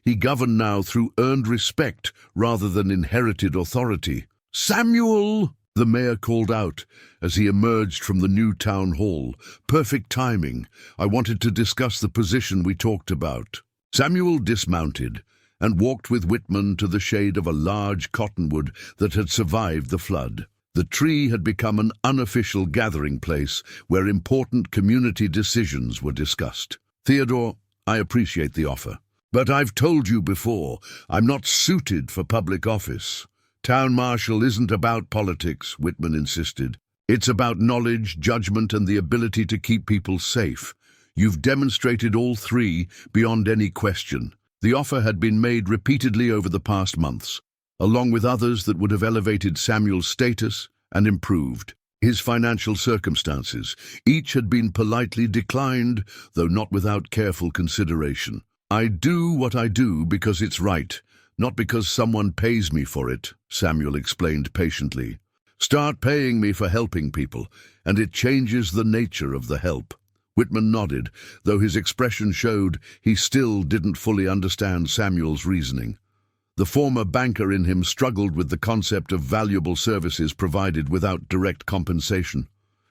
He governed now through earned respect rather than inherited authority. "Samuel!" the mayor called out as he emerged from the new town hall. "Perfect timing. I wanted to discuss the position we talked about." Samuel dismounted and walked with Whitman to the shade of a large cottonwood that had survived the flood. The tree had become an unofficial gathering place where important community decisions were discussed. "Theodore, I appreciate the offer. But I've told you before, I'm not suited for public office." "Town marshal isn't about politics," Whitman insisted. "It's about knowledge, judgment, and the ability to keep people safe. You've demonstrated all three beyond any question." The offer had been made repeatedly over the past months, along with others that would have elevated Samuel's status and improved his financial circumstances. Each had been politely declined, though not without careful consideration. "I do what I do because it's right, not because someone pays me for it," Samuel explained patiently. "Start paying me for helping people, and it changes the nature of the help." Whitman nodded, though his expression showed he still didn't fully understand Samuel's reasoning. The former banker in him struggled with the concept of valuable services provided without direct compensation.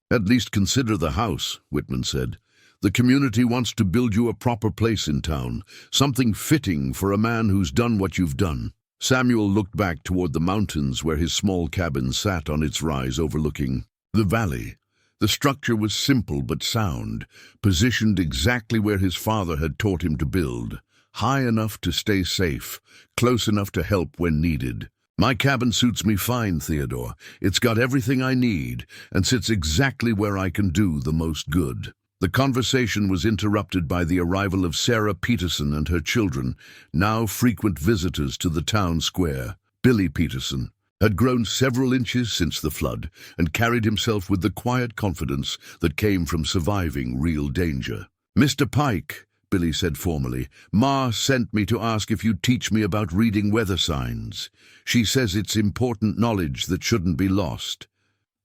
"At least consider the house," Whitman said. "The community wants to build you a proper place in town, something fitting for a man who's done what you've done." Samuel looked back toward the mountains where his small cabin sat on its rise overlooking the valley. The structure was simple but sound, positioned exactly where his father had taught him to build, high enough to stay safe, close enough to help when needed. "My cabin suits me fine, Theodore. It's got everything I need and sits exactly where I can do the most good." The conversation was interrupted by the arrival of Sarah Peterson and her children, now frequent visitors to the town square. Billy Peterson had grown several inches since the flood and carried himself with the quiet confidence that came from surviving real danger. "Mr. Pike," Billy said formally, "Ma sent me to ask if you'd teach me about reading weather signs. She says it's important knowledge that shouldn't be lost."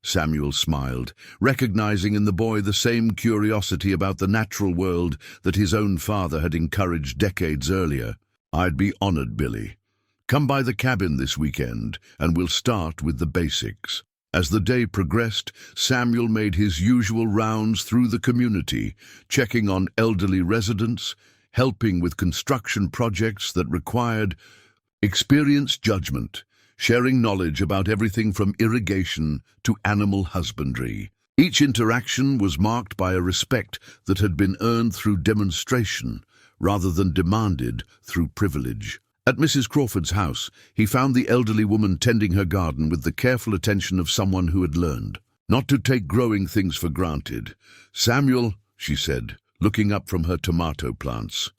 Samuel smiled, recognizing in the boy the same curiosity about the natural world that his own father had encouraged decades earlier. "I'd be honored, Billy. Come by the cabin this weekend, and we'll start with the basics." As the day progressed, Samuel made his usual rounds through the community, checking on elderly residents, helping with construction projects that required experienced judgment, sharing knowledge about everything from irrigation to animal husbandry. Each interaction was marked by a respect that had been earned through demonstration rather than demanded through privilege. At Mrs. Crawford's house, he found the elderly woman tending her garden with the careful attention of someone who had learned not to take growing things for granted. "Samuel," she said, looking up from her tomato plants,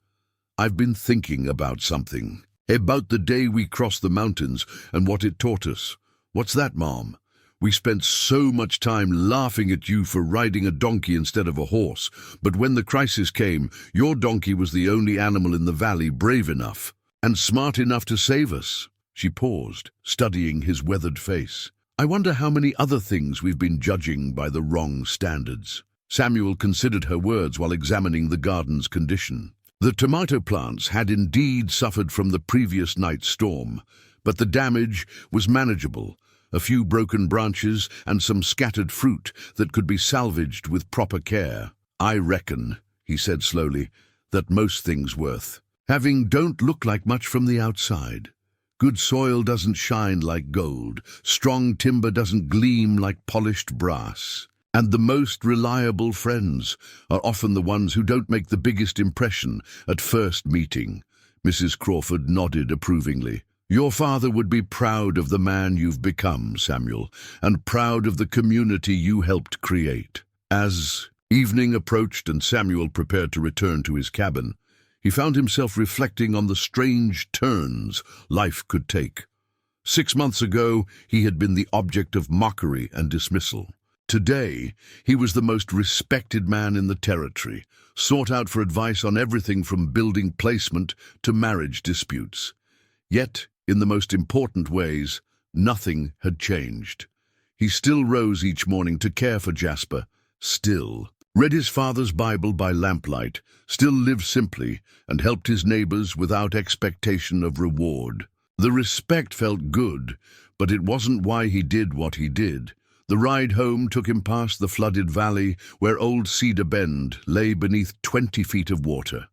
"I've been thinking about something. About the day we crossed the mountains and what it taught us." "What's that, Mom?" "We spent so much time laughing at you for riding a donkey instead of a horse, but when the crisis came, your donkey was the only animal in the valley brave enough and smart enough to save us." She paused, studying his weathered face. "I wonder how many other things we've been judging by the wrong standards." Samuel considered her words while examining the garden's condition. The tomato plants had indeed suffered from the previous night's storm, but the damage was manageable. A few broken branches and some scattered fruit that could be salvaged with proper care. "I reckon," he said slowly, "that most things worth having don't look like much from the outside. Good soil doesn't shine like gold, strong timber doesn't gleam like polished brass, and the most reliable friends are often the ones who don't make the biggest impression at first meeting." Mrs. Crawford nodded approvingly. "Your father would be proud of the man you've become, Samuel, and proud of the community you helped create." As evening approached and Samuel prepared to return to his cabin, he found himself reflecting on the strange turns life could take. 6 months ago, he had been the object of mockery and dismissal. Today, he was the most respected man in the territory, sought out for advice on everything from building placement to marriage disputes. Yet, in the most important ways, nothing had changed. He still rose each morning to care for Jasper, still. read his father's Bible by lamplight, still lived simply, and helped his neighbors without expectation of reward. The respect felt good, but it wasn't why he did what he did. The ride home took him past the flooded valley where old Cedar Bend lay beneath 20 feet of water.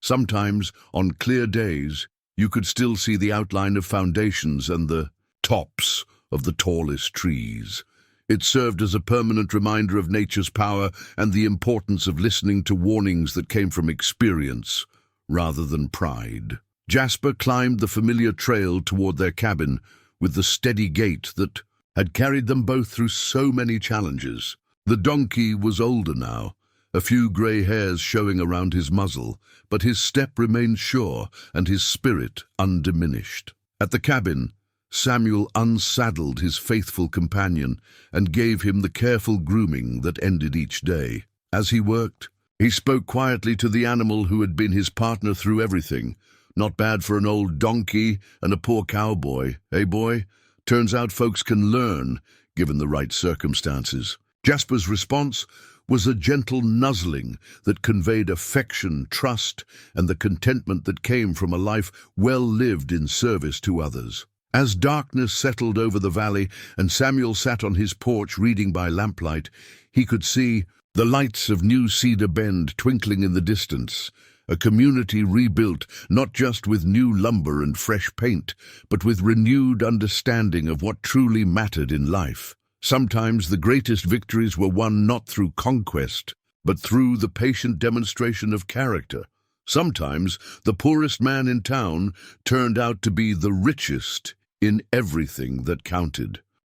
Sometimes, on clear days, you could still see the outline of foundations and the tops of the tallest trees. It served as a permanent reminder of nature's power and the importance of listening to warnings that came from experience rather than pride. Jasper climbed the familiar trail toward their cabin with the steady gait that had carried them both through so many challenges. The donkey was older now, a few grey hairs showing around his muzzle, but his step remained sure and his spirit undiminished. At the cabin, Samuel unsaddled his faithful companion and gave him the careful grooming that ended each day. As he worked, he spoke quietly to the animal who had been his partner through everything. Not bad for an old donkey and a poor cowboy, eh, boy? Turns out folks can learn, given the right circumstances. Jasper's response was a gentle nuzzling that conveyed affection, trust, and the contentment that came from a life well lived in service to others. As darkness settled over the valley and Samuel sat on his porch reading by lamplight, he could see the lights of New Cedar Bend twinkling in the distance, a community rebuilt not just with new lumber and fresh paint, but with renewed understanding of what truly mattered in life. Sometimes the greatest victories were won not through conquest, but through the patient demonstration of character. Sometimes the poorest man in town turned out to be the richest in everything that counted.